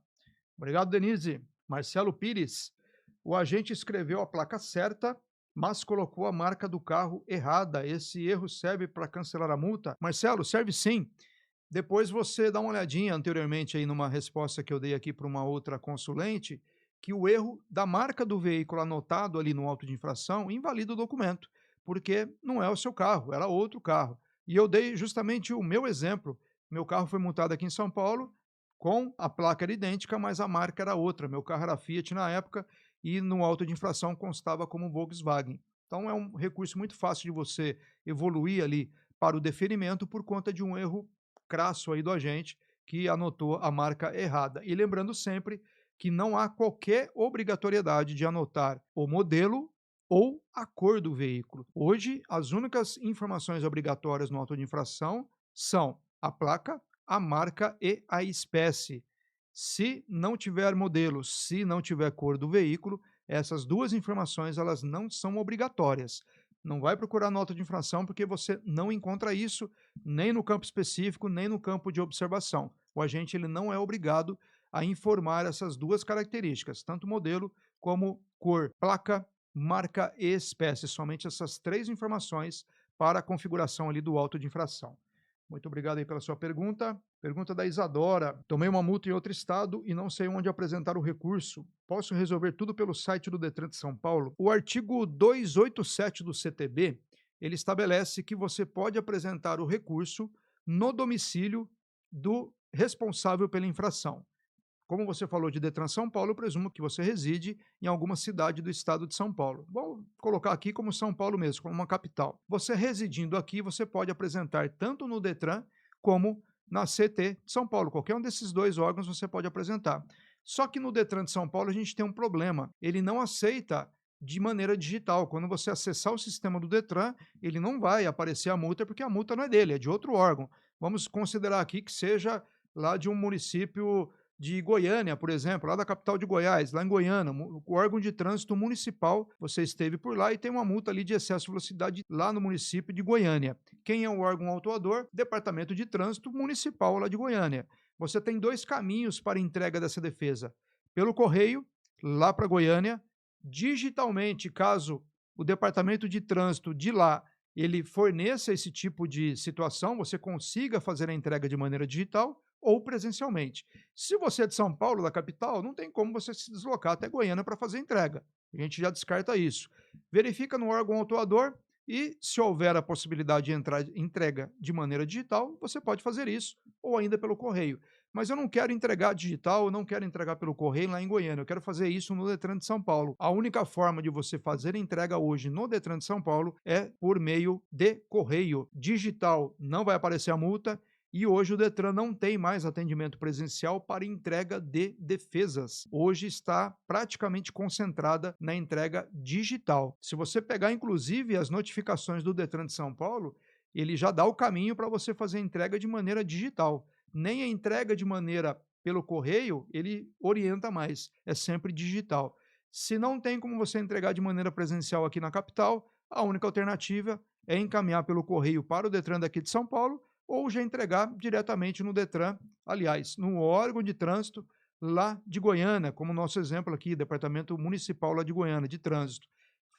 Speaker 1: Obrigado, Denise. Marcelo Pires. O agente escreveu a placa certa, mas colocou a marca do carro errada. Esse erro serve para cancelar a multa? Marcelo, serve sim. Depois você dá uma olhadinha anteriormente aí numa resposta que eu dei aqui para uma outra consulente, que o erro da marca do veículo anotado ali no auto de infração invalida o documento, porque não é o seu carro, era outro carro. E eu dei justamente o meu exemplo. Meu carro foi multado aqui em São Paulo, com a placa era idêntica, mas a marca era outra. Meu carro era Fiat na época e no auto de infração constava como Volkswagen. Então é um recurso muito fácil de você evoluir ali para o deferimento por conta de um erro crasso aí do agente que anotou a marca errada. E lembrando sempre que não há qualquer obrigatoriedade de anotar o modelo ou a cor do veículo. Hoje, as únicas informações obrigatórias no auto de infração são a placa, a marca e a espécie. Se não tiver modelo, se não tiver cor do veículo, essas duas informações elas não são obrigatórias. Não vai procurar nota de infração porque você não encontra isso nem no campo específico, nem no campo de observação. O agente ele não é obrigado a informar essas duas características, tanto modelo como cor, placa, marca e espécie. Somente essas três informações para a configuração ali do auto de infração. Muito obrigado aí pela sua pergunta. Pergunta da Isadora. Tomei uma multa em outro estado e não sei onde apresentar o recurso. Posso resolver tudo pelo site do Detran de São Paulo? O artigo 287 do CTB, ele estabelece que você pode apresentar o recurso no domicílio do responsável pela infração. Como você falou de Detran São Paulo, eu presumo que você reside em alguma cidade do estado de São Paulo. Vou colocar aqui como São Paulo mesmo, como uma capital. Você residindo aqui, você pode apresentar tanto no Detran como na CT de São Paulo. Qualquer um desses dois órgãos você pode apresentar. Só que no Detran de São Paulo a gente tem um problema. Ele não aceita de maneira digital. Quando você acessar o sistema do Detran, ele não vai aparecer a multa, porque a multa não é dele, é de outro órgão. Vamos considerar aqui que seja lá de um município de Goiânia, por exemplo, lá da capital de Goiás, lá em Goiânia, o órgão de trânsito municipal, você esteve por lá e tem uma multa ali de excesso de velocidade lá no município de Goiânia. Quem é o órgão autuador? Departamento de Trânsito Municipal lá de Goiânia. Você tem dois caminhos para entrega dessa defesa: pelo correio, lá para Goiânia, digitalmente, caso o Departamento de Trânsito de lá ele forneça esse tipo de situação, você consiga fazer a entrega de maneira digital ou presencialmente. Se você é de São Paulo, da capital, não tem como você se deslocar até Goiânia para fazer entrega. A gente já descarta isso. Verifica no órgão autuador e, se houver a possibilidade de entrega de maneira digital, você pode fazer isso, ou ainda pelo correio. Mas eu não quero entregar digital, eu não quero entregar pelo correio lá em Goiânia, eu quero fazer isso no Detran de São Paulo. A única forma de você fazer a entrega hoje no Detran de São Paulo é por meio de correio. Digital não vai aparecer a multa, e hoje o Detran não tem mais atendimento presencial para entrega de defesas. Hoje está praticamente concentrada na entrega digital. Se você pegar, inclusive, as notificações do Detran de São Paulo, ele já dá o caminho para você fazer a entrega de maneira digital. Nem a entrega de maneira pelo correio, ele orienta mais. É sempre digital. Se não tem como você entregar de maneira presencial aqui na capital, a única alternativa é encaminhar pelo correio para o Detran daqui de São Paulo ou já entregar diretamente no Detran, aliás, no órgão de trânsito lá de Goiânia, como nosso exemplo aqui, Departamento Municipal lá de Goiânia, de Trânsito.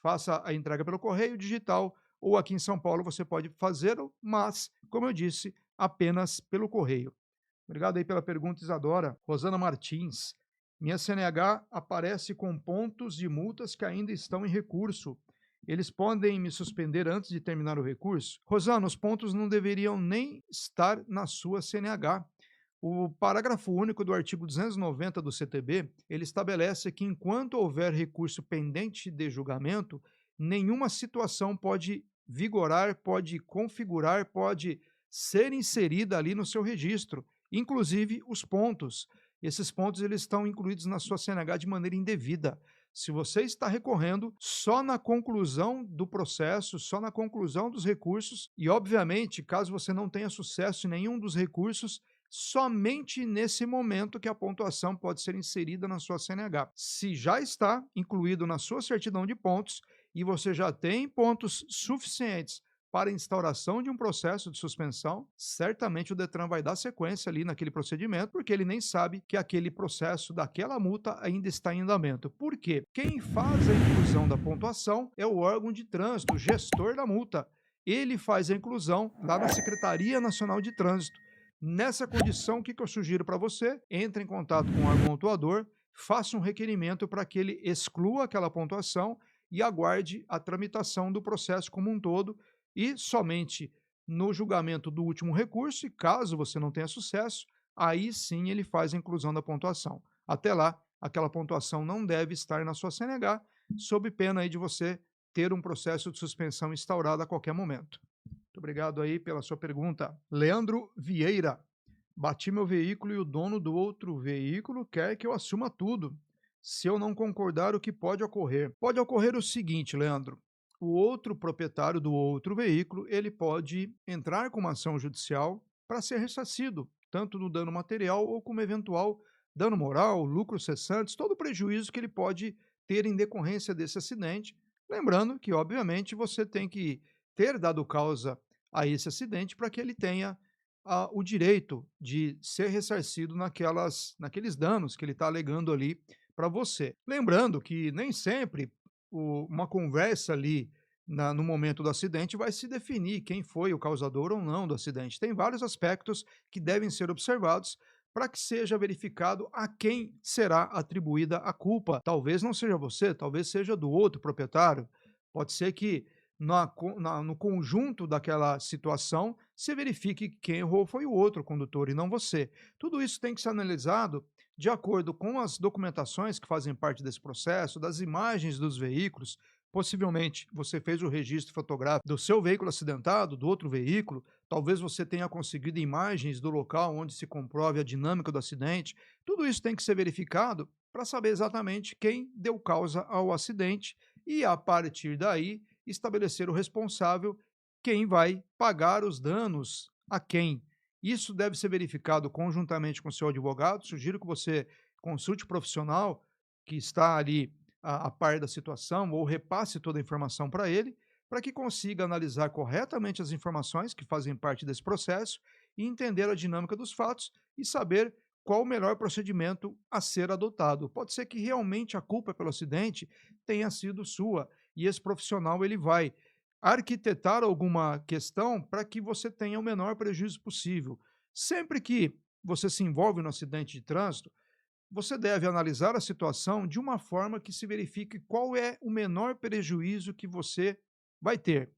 Speaker 1: Faça a entrega pelo correio digital ou aqui em São Paulo você pode fazê-lo, mas, como eu disse, apenas pelo correio. Obrigado aí pela pergunta, Isadora. Rosana Martins. Minha CNH aparece com pontos de multas que ainda estão em recurso. Eles podem me suspender antes de terminar o recurso? Rosana, os pontos não deveriam nem estar na sua CNH. O parágrafo único do artigo 290 do CTB, ele estabelece que enquanto houver recurso pendente de julgamento, nenhuma situação pode vigorar, pode configurar, pode ser inserida ali no seu registro, inclusive os pontos. Esses pontos eles estão incluídos na sua CNH de maneira indevida. Se você está recorrendo só na conclusão do processo, só na conclusão dos recursos, e obviamente, caso você não tenha sucesso em nenhum dos recursos, somente nesse momento que a pontuação pode ser inserida na sua CNH. Se já está incluído na sua certidão de pontos e você já tem pontos suficientes para a instauração de um processo de suspensão, certamente o Detran vai dar sequência ali naquele procedimento, porque ele nem sabe que aquele processo daquela multa ainda está em andamento. Por quê? Quem faz a inclusão da pontuação é o órgão de trânsito, o gestor da multa. Ele faz a inclusão lá na Secretaria Nacional de Trânsito. Nessa condição, o que eu sugiro para você? Entre em contato com o órgão autuador, faça um requerimento para que ele exclua aquela pontuação e aguarde a tramitação do processo como um todo, e somente no julgamento do último recurso, e caso você não tenha sucesso, aí sim ele faz a inclusão da pontuação. Até lá, aquela pontuação não deve estar na sua CNH, sob pena aí de você ter um processo de suspensão instaurado a qualquer momento. Muito obrigado aí pela sua pergunta. Leandro Vieira. Bati meu veículo e o dono do outro veículo quer que eu assuma tudo. Se eu não concordar, o que pode ocorrer? Pode ocorrer o seguinte, Leandro. O outro proprietário do outro veículo, ele pode entrar com uma ação judicial para ser ressarcido, tanto no dano material ou como eventual dano moral, lucros cessantes, todo o prejuízo que ele pode ter em decorrência desse acidente. Lembrando que, obviamente, você tem que ter dado causa a esse acidente para que ele tenha o direito de ser ressarcido naqueles danos que ele está alegando ali para você. Lembrando que nem sempre uma conversa ali no momento do acidente vai se definir quem foi o causador ou não do acidente. Tem vários aspectos que devem ser observados para que seja verificado a quem será atribuída a culpa. Talvez não seja você, talvez seja do outro proprietário. Pode ser que no conjunto daquela situação se verifique que quem errou foi o outro condutor e não você. Tudo isso tem que ser analisado de acordo com as documentações que fazem parte desse processo, das imagens dos veículos. Possivelmente você fez o registro fotográfico do seu veículo acidentado, do outro veículo, talvez você tenha conseguido imagens do local onde se comprove a dinâmica do acidente. Tudo isso tem que ser verificado para saber exatamente quem deu causa ao acidente e, a partir daí, estabelecer o responsável, quem vai pagar os danos a quem. Isso deve ser verificado conjuntamente com o seu advogado. Sugiro que você consulte o profissional que está ali a par da situação ou repasse toda a informação para ele, para que consiga analisar corretamente as informações que fazem parte desse processo e entender a dinâmica dos fatos e saber qual o melhor procedimento a ser adotado. Pode ser que realmente a culpa pelo acidente tenha sido sua e esse profissional ele vai arquitetar alguma questão para que você tenha o menor prejuízo possível. Sempre que você se envolve no acidente de trânsito, você deve analisar a situação de uma forma que se verifique qual é o menor prejuízo que você vai ter.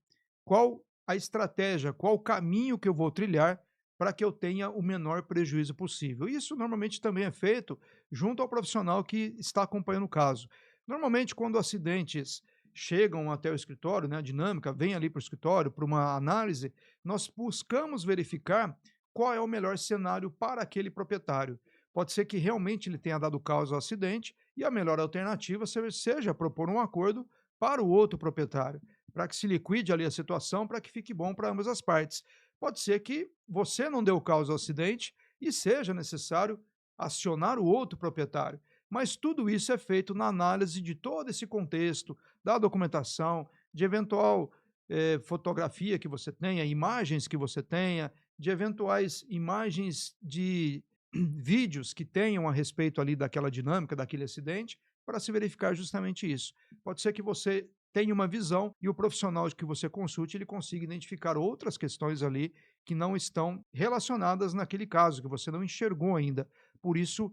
Speaker 1: Qual a estratégia, qual o caminho que eu vou trilhar para que eu tenha o menor prejuízo possível. Isso normalmente também é feito junto ao profissional que está acompanhando o caso. Normalmente, quando acidentes chegam até o escritório, né, a dinâmica vem ali para o escritório para uma análise, nós buscamos verificar qual é o melhor cenário para aquele proprietário. Pode ser que realmente ele tenha dado causa ao acidente e a melhor alternativa seja propor um acordo para o outro proprietário, para que se liquide ali a situação, para que fique bom para ambas as partes. Pode ser que você não deu causa ao acidente e seja necessário acionar o outro proprietário. Mas tudo isso é feito na análise de todo esse contexto, da documentação, de eventual fotografia que você tenha, imagens que você tenha, de eventuais imagens de vídeos que tenham a respeito ali daquela dinâmica, daquele acidente, para se verificar justamente isso. Pode ser que você tenha uma visão e o profissional que você consulte, ele consiga identificar outras questões ali que não estão relacionadas naquele caso, que você não enxergou ainda. Por isso,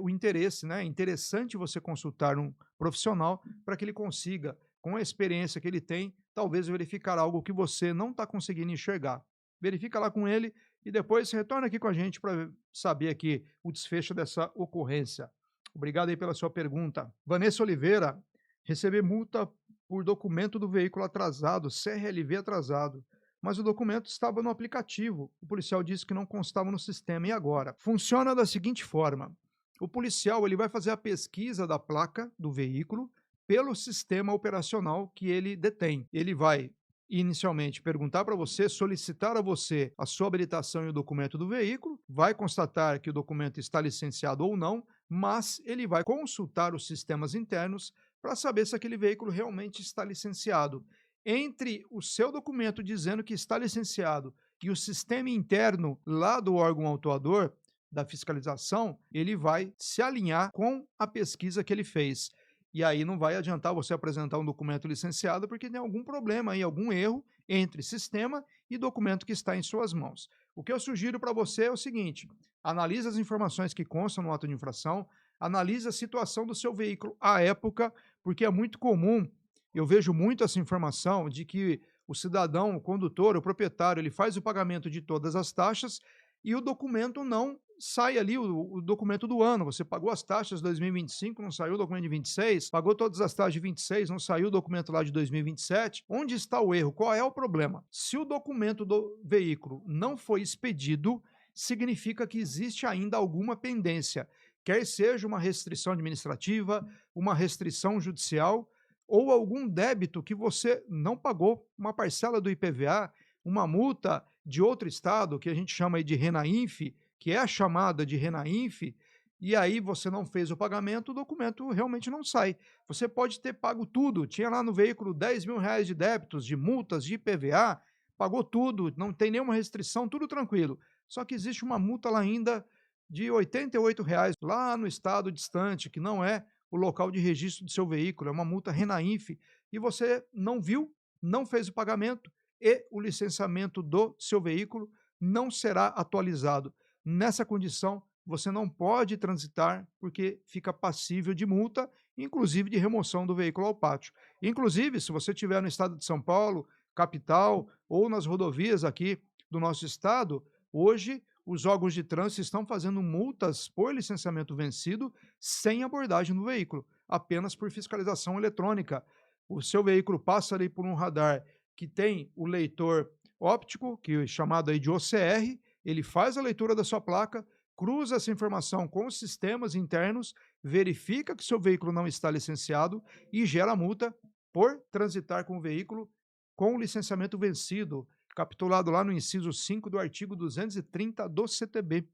Speaker 1: o interesse, né? É interessante você consultar um profissional para que ele consiga, com a experiência que ele tem, talvez verificar algo que você não está conseguindo enxergar. Verifica lá com ele e depois retorna aqui com a gente para saber aqui o desfecho dessa ocorrência. Obrigado aí pela sua pergunta. Vanessa Oliveira, receber multa por documento do veículo atrasado, CRLV atrasado, mas o documento estava no aplicativo. O policial disse que não constava no sistema. E agora? Funciona da seguinte forma: o policial ele vai fazer a pesquisa da placa do veículo pelo sistema operacional que ele detém. Ele vai inicialmente perguntar para você, solicitar a você a sua habilitação e o documento do veículo, vai constatar que o documento está licenciado ou não, mas ele vai consultar os sistemas internos para saber se aquele veículo realmente está licenciado. Entre o seu documento dizendo que está licenciado e o sistema interno lá do órgão autuador, da fiscalização, ele vai se alinhar com a pesquisa que ele fez. E aí não vai adiantar você apresentar um documento licenciado porque tem algum problema aí, algum erro entre sistema e documento que está em suas mãos. O que eu sugiro para você é o seguinte: analise as informações que constam no ato de infração, analise a situação do seu veículo à época, porque é muito comum, eu vejo muito essa informação de que o cidadão, o condutor, o proprietário, ele faz o pagamento de todas as taxas e o documento não sai ali, o documento do ano. Você pagou as taxas de 2025, não saiu o documento de 26, pagou todas as taxas de 26, não saiu o documento lá de 2027. Onde está o erro? Qual é o problema? Se o documento do veículo não foi expedido, significa que existe ainda alguma pendência, quer seja uma restrição administrativa, uma restrição judicial ou algum débito que você não pagou, uma parcela do IPVA, uma multa de outro estado, que a gente chama aí de RENAINF, que é a chamada de RENAINF, e aí você não fez o pagamento, o documento realmente não sai. Você pode ter pago tudo, tinha lá no veículo R$ 10.000 de débitos, de multas, de IPVA, pagou tudo, não tem nenhuma restrição, tudo tranquilo. Só que existe uma multa lá ainda de R$ 88 lá no estado distante, que não é o local de registro do seu veículo, é uma multa RENAINF, e você não viu, não fez o pagamento, e o licenciamento do seu veículo não será atualizado. Nessa condição, você não pode transitar porque fica passível de multa, inclusive de remoção do veículo ao pátio. Inclusive, se você estiver no estado de São Paulo, capital, ou nas rodovias aqui do nosso estado, hoje os órgãos de trânsito estão fazendo multas por licenciamento vencido sem abordagem no veículo, apenas por fiscalização eletrônica. O seu veículo passa ali por um radar que tem o leitor óptico, que é chamado aí de OCR, ele faz a leitura da sua placa, cruza essa informação com os sistemas internos, verifica que seu veículo não está licenciado e gera multa por transitar com o veículo com o licenciamento vencido, capitulado lá no inciso 5 do artigo 230 do CTB.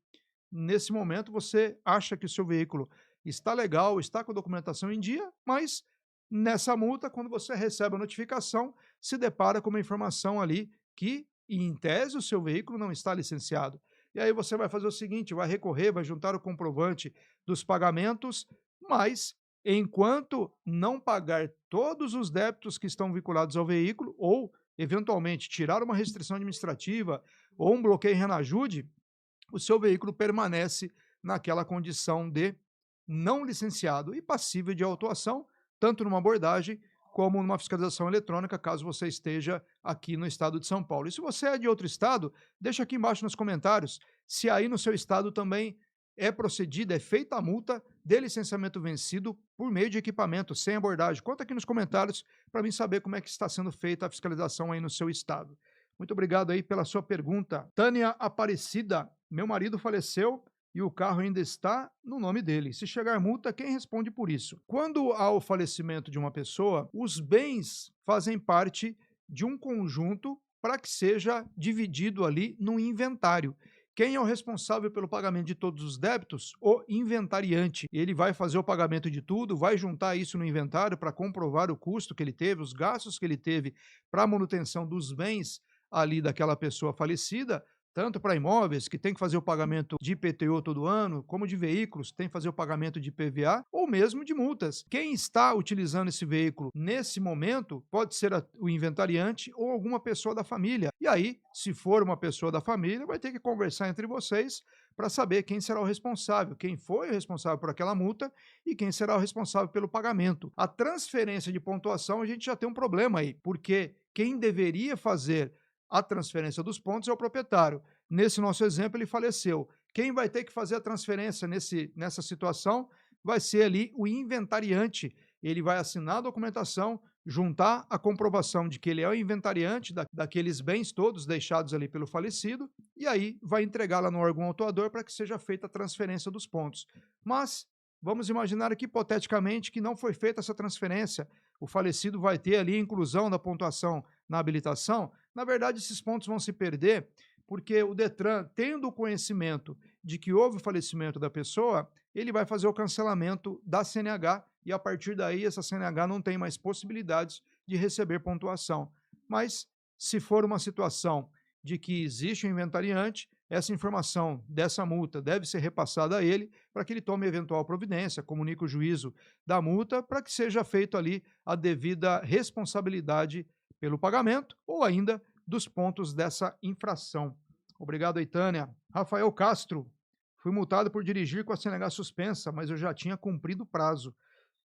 Speaker 1: Nesse momento, você acha que o seu veículo está legal, está com a documentação em dia, mas nessa multa, quando você recebe a notificação, se depara com uma informação ali que, em tese, o seu veículo não está licenciado. E aí você vai fazer o seguinte: vai recorrer, vai juntar o comprovante dos pagamentos, mas enquanto não pagar todos os débitos que estão vinculados ao veículo, ou eventualmente tirar uma restrição administrativa ou um bloqueio em Renajude, o seu veículo permanece naquela condição de não licenciado e passível de autuação, tanto numa abordagem como numa fiscalização eletrônica, caso você esteja aqui no estado de São Paulo. E se você é de outro estado, deixa aqui embaixo nos comentários se aí no seu estado também é procedida, é feita a multa de licenciamento vencido por meio de equipamento, sem abordagem. Conta aqui nos comentários para mim saber como é que está sendo feita a fiscalização aí no seu estado. Muito obrigado aí pela sua pergunta. Tânia Aparecida, meu marido faleceu e o carro ainda está no nome dele. Se chegar multa, quem responde por isso? Quando há o falecimento de uma pessoa, os bens fazem parte de um conjunto para que seja dividido ali no inventário. Quem é o responsável pelo pagamento de todos os débitos? O inventariante. Ele vai fazer o pagamento de tudo, vai juntar isso no inventário para comprovar o custo que ele teve, os gastos que ele teve para a manutenção dos bens ali daquela pessoa falecida, tanto para imóveis, que tem que fazer o pagamento de IPTU todo ano, como de veículos, tem que fazer o pagamento de IPVA, ou mesmo de multas. Quem está utilizando esse veículo nesse momento pode ser o inventariante ou alguma pessoa da família. E aí, se for uma pessoa da família, vai ter que conversar entre vocês para saber quem será o responsável, quem foi o responsável por aquela multa e quem será o responsável pelo pagamento. A transferência de pontuação, a gente já tem um problema aí, porque quem deveria fazer a transferência dos pontos é o proprietário. Nesse nosso exemplo, ele faleceu. Quem vai ter que fazer a transferência nessa situação vai ser ali o inventariante. Ele vai assinar a documentação, juntar a comprovação de que ele é o inventariante daqueles bens todos deixados ali pelo falecido, e aí vai entregar lá no órgão autuador para que seja feita a transferência dos pontos. Mas vamos imaginar aqui, hipoteticamente, que não foi feita essa transferência. O falecido vai ter ali a inclusão da pontuação na habilitação. Na verdade, esses pontos vão se perder porque o Detran, tendo o conhecimento de que houve o falecimento da pessoa, ele vai fazer o cancelamento da CNH e, a partir daí, essa CNH não tem mais possibilidades de receber pontuação. Mas, se for uma situação de que existe um inventariante, essa informação dessa multa deve ser repassada a ele para que ele tome eventual providência, comunique o juízo da multa para que seja feito ali a devida responsabilidade pelo pagamento ou ainda dos pontos dessa infração. Obrigado, Tânia. Rafael Castro, fui multado por dirigir com a CNH suspensa, mas eu já tinha cumprido o prazo.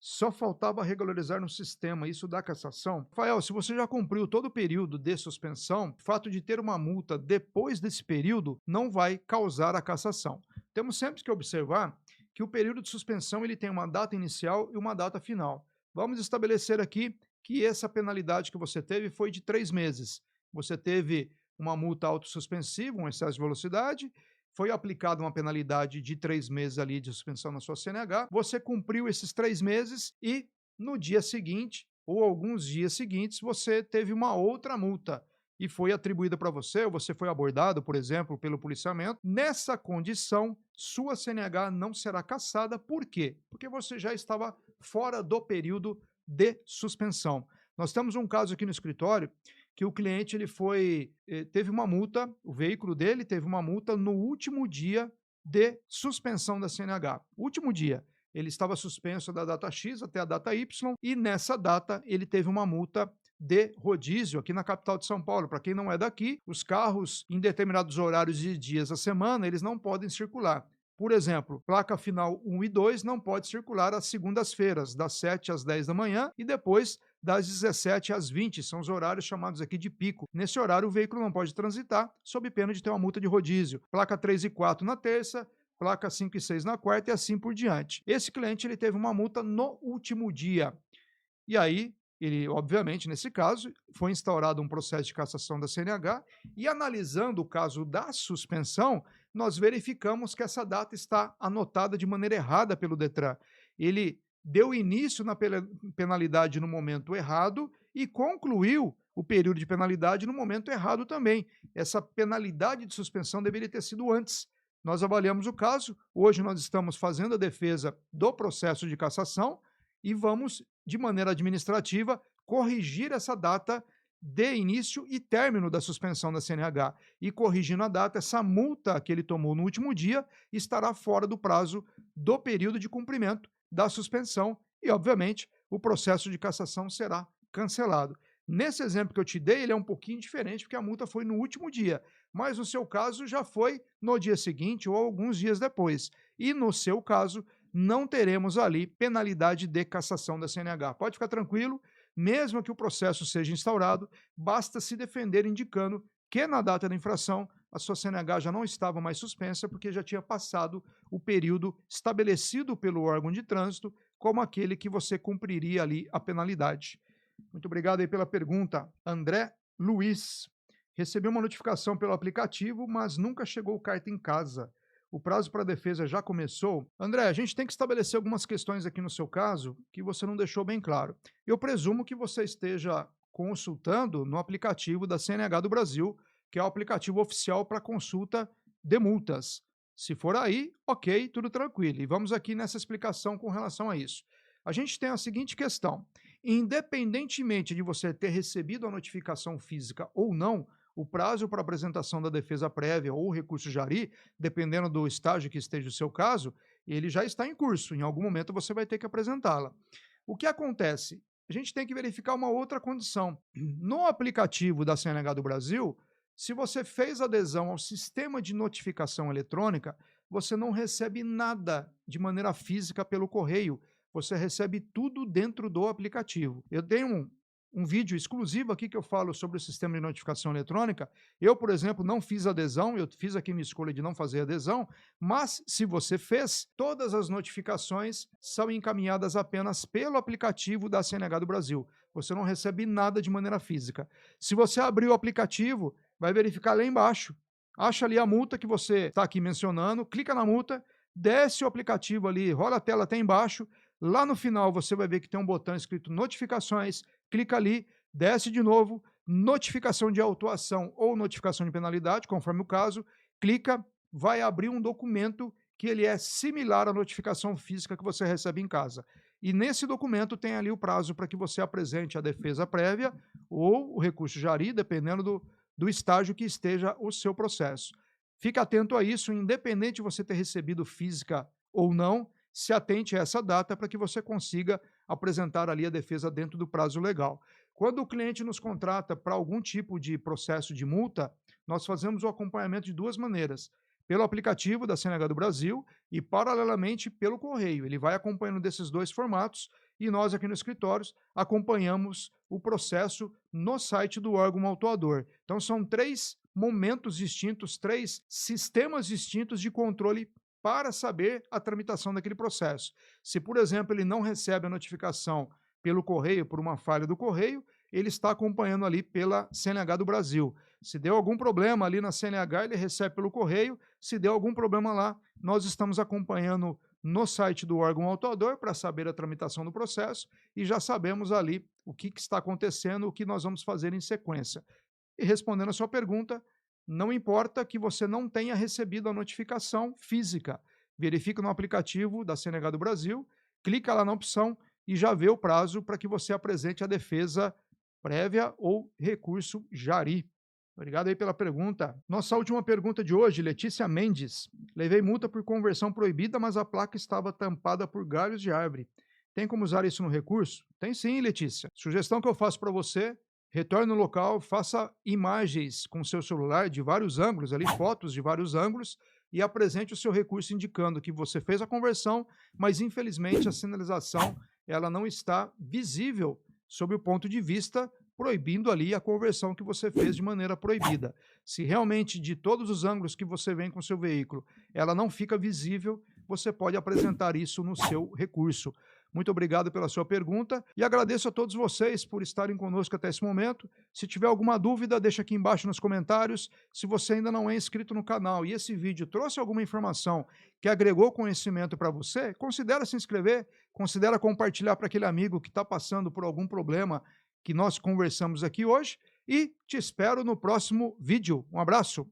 Speaker 1: Só faltava regularizar no sistema, isso dá cassação? Rafael, se você já cumpriu todo o período de suspensão, o fato de ter uma multa depois desse período não vai causar a cassação. Temos sempre que observar que o período de suspensão ele tem uma data inicial e uma data final. Vamos estabelecer aqui que essa penalidade que você teve foi de 3 meses. Você teve uma multa autossuspensiva, um excesso de velocidade, foi aplicada uma penalidade de 3 meses ali de suspensão na sua CNH, você cumpriu esses 3 meses e no dia seguinte, ou alguns dias seguintes, você teve uma outra multa e foi atribuída para você, ou você foi abordado, por exemplo, pelo policiamento. Nessa condição, sua CNH não será cassada. Por quê? Porque você já estava fora do período de suspensão. Nós temos um caso aqui no escritório que o cliente teve uma multa, o veículo dele teve uma multa no último dia de suspensão da CNH. Último dia. Ele estava suspenso da data X até a data Y e nessa data ele teve uma multa de rodízio aqui na capital de São Paulo. Para quem não é daqui, os carros em determinados horários e dias da semana, eles não podem circular. Por exemplo, placa final 1 e 2 não pode circular às segundas-feiras, das 7 às 10 da manhã e depois das 17 às 20, são os horários chamados aqui de pico. Nesse horário, o veículo não pode transitar, sob pena de ter uma multa de rodízio. Placa 3 e 4 na terça, placa 5 e 6 na quarta e assim por diante. Esse cliente ele teve uma multa no último dia. E aí, ele, obviamente, nesse caso, foi instaurado um processo de cassação da CNH e analisando o caso da suspensão, nós verificamos que essa data está anotada de maneira errada pelo Detran. Ele deu início na penalidade no momento errado e concluiu o período de penalidade no momento errado também. Essa penalidade de suspensão deveria ter sido antes. Nós avaliamos o caso, hoje nós estamos fazendo a defesa do processo de cassação e vamos, de maneira administrativa, corrigir essa data de início e término da suspensão da CNH. E corrigindo a data, essa multa que ele tomou no último dia estará fora do prazo do período de cumprimento da suspensão e, obviamente, o processo de cassação será cancelado. Nesse exemplo que eu te dei, ele é um pouquinho diferente, porque a multa foi no último dia, mas no seu caso já foi no dia seguinte ou alguns dias depois. E no seu caso, não teremos ali penalidade de cassação da CNH. Pode ficar tranquilo, mesmo que o processo seja instaurado, basta se defender indicando que na data da infração a sua CNH já não estava mais suspensa porque já tinha passado o período estabelecido pelo órgão de trânsito como aquele que você cumpriria ali a penalidade. Muito obrigado aí pela pergunta, André Luiz. Recebi uma notificação pelo aplicativo, mas nunca chegou carta em casa. O prazo para a defesa já começou? André, a gente tem que estabelecer algumas questões aqui no seu caso que você não deixou bem claro. Eu presumo que você esteja consultando no aplicativo da CNH do Brasil, que é o aplicativo oficial para consulta de multas. Se for aí, ok, tudo tranquilo. E vamos aqui nessa explicação com relação a isso. A gente tem a seguinte questão: independentemente de você ter recebido a notificação física ou não, o prazo para apresentação da defesa prévia ou recurso jari, dependendo do estágio que esteja o seu caso, ele já está em curso. Em algum momento você vai ter que apresentá-la. O que acontece? A gente tem que verificar uma outra condição. No aplicativo da CNH do Brasil, se você fez adesão ao sistema de notificação eletrônica, você não recebe nada de maneira física pelo correio. Você recebe tudo dentro do aplicativo. Eu tenho um vídeo exclusivo aqui que eu falo sobre o sistema de notificação eletrônica. Eu, por exemplo, não fiz adesão, eu fiz aqui minha escolha de não fazer adesão, mas se você fez, todas as notificações são encaminhadas apenas pelo aplicativo da CNH do Brasil. Você não recebe nada de maneira física. Se você abrir o aplicativo, vai verificar lá embaixo. Acha ali a multa que você está aqui mencionando, clica na multa, desce o aplicativo ali, rola a tela até embaixo. Lá no final você vai ver que tem um botão escrito notificações, clica ali, desce de novo, notificação de autuação ou notificação de penalidade, conforme o caso, clica, vai abrir um documento que ele é similar à notificação física que você recebe em casa. E nesse documento tem ali o prazo para que você apresente a defesa prévia ou o recurso jari, dependendo do estágio que esteja o seu processo. Fique atento a isso, independente de você ter recebido física ou não, se atente a essa data para que você consiga apresentar ali a defesa dentro do prazo legal. Quando o cliente nos contrata para algum tipo de processo de multa, nós fazemos o acompanhamento de duas maneiras: pelo aplicativo da CNH do Brasil e, paralelamente, pelo correio. Ele vai acompanhando desses dois formatos e nós aqui no escritório acompanhamos o processo no site do órgão autuador. Então são 3 momentos distintos, 3 sistemas distintos de controle para saber a tramitação daquele processo. Se, por exemplo, ele não recebe a notificação pelo correio, por uma falha do correio, ele está acompanhando ali pela CNH do Brasil. Se deu algum problema ali na CNH, ele recebe pelo correio. Se deu algum problema lá, nós estamos acompanhando no site do órgão autuador para saber a tramitação do processo e já sabemos ali o que está acontecendo, o que nós vamos fazer em sequência. E respondendo a sua pergunta, não importa que você não tenha recebido a notificação física. Verifica no aplicativo da CNH do Brasil, clica lá na opção e já vê o prazo para que você apresente a defesa prévia ou recurso jari. Obrigado aí pela pergunta. Nossa última pergunta de hoje, Letícia Mendes. Levei multa por conversão proibida, mas a placa estava tampada por galhos de árvore. Tem como usar isso no recurso? Tem sim, Letícia. Sugestão que eu faço para você: retorne no local, faça imagens com seu celular de vários ângulos, ali fotos de vários ângulos, e apresente o seu recurso indicando que você fez a conversão, mas infelizmente a sinalização ela não está visível sob o ponto de vista proibindo ali a conversão que você fez de maneira proibida. Se realmente de todos os ângulos que você vem com o seu veículo, ela não fica visível, você pode apresentar isso no seu recurso. Muito obrigado pela sua pergunta e agradeço a todos vocês por estarem conosco até esse momento. Se tiver alguma dúvida, deixa aqui embaixo nos comentários. Se você ainda não é inscrito no canal e esse vídeo trouxe alguma informação que agregou conhecimento para você, considere se inscrever, considere compartilhar para aquele amigo que está passando por algum problema que nós conversamos aqui hoje e te espero no próximo vídeo. Um abraço!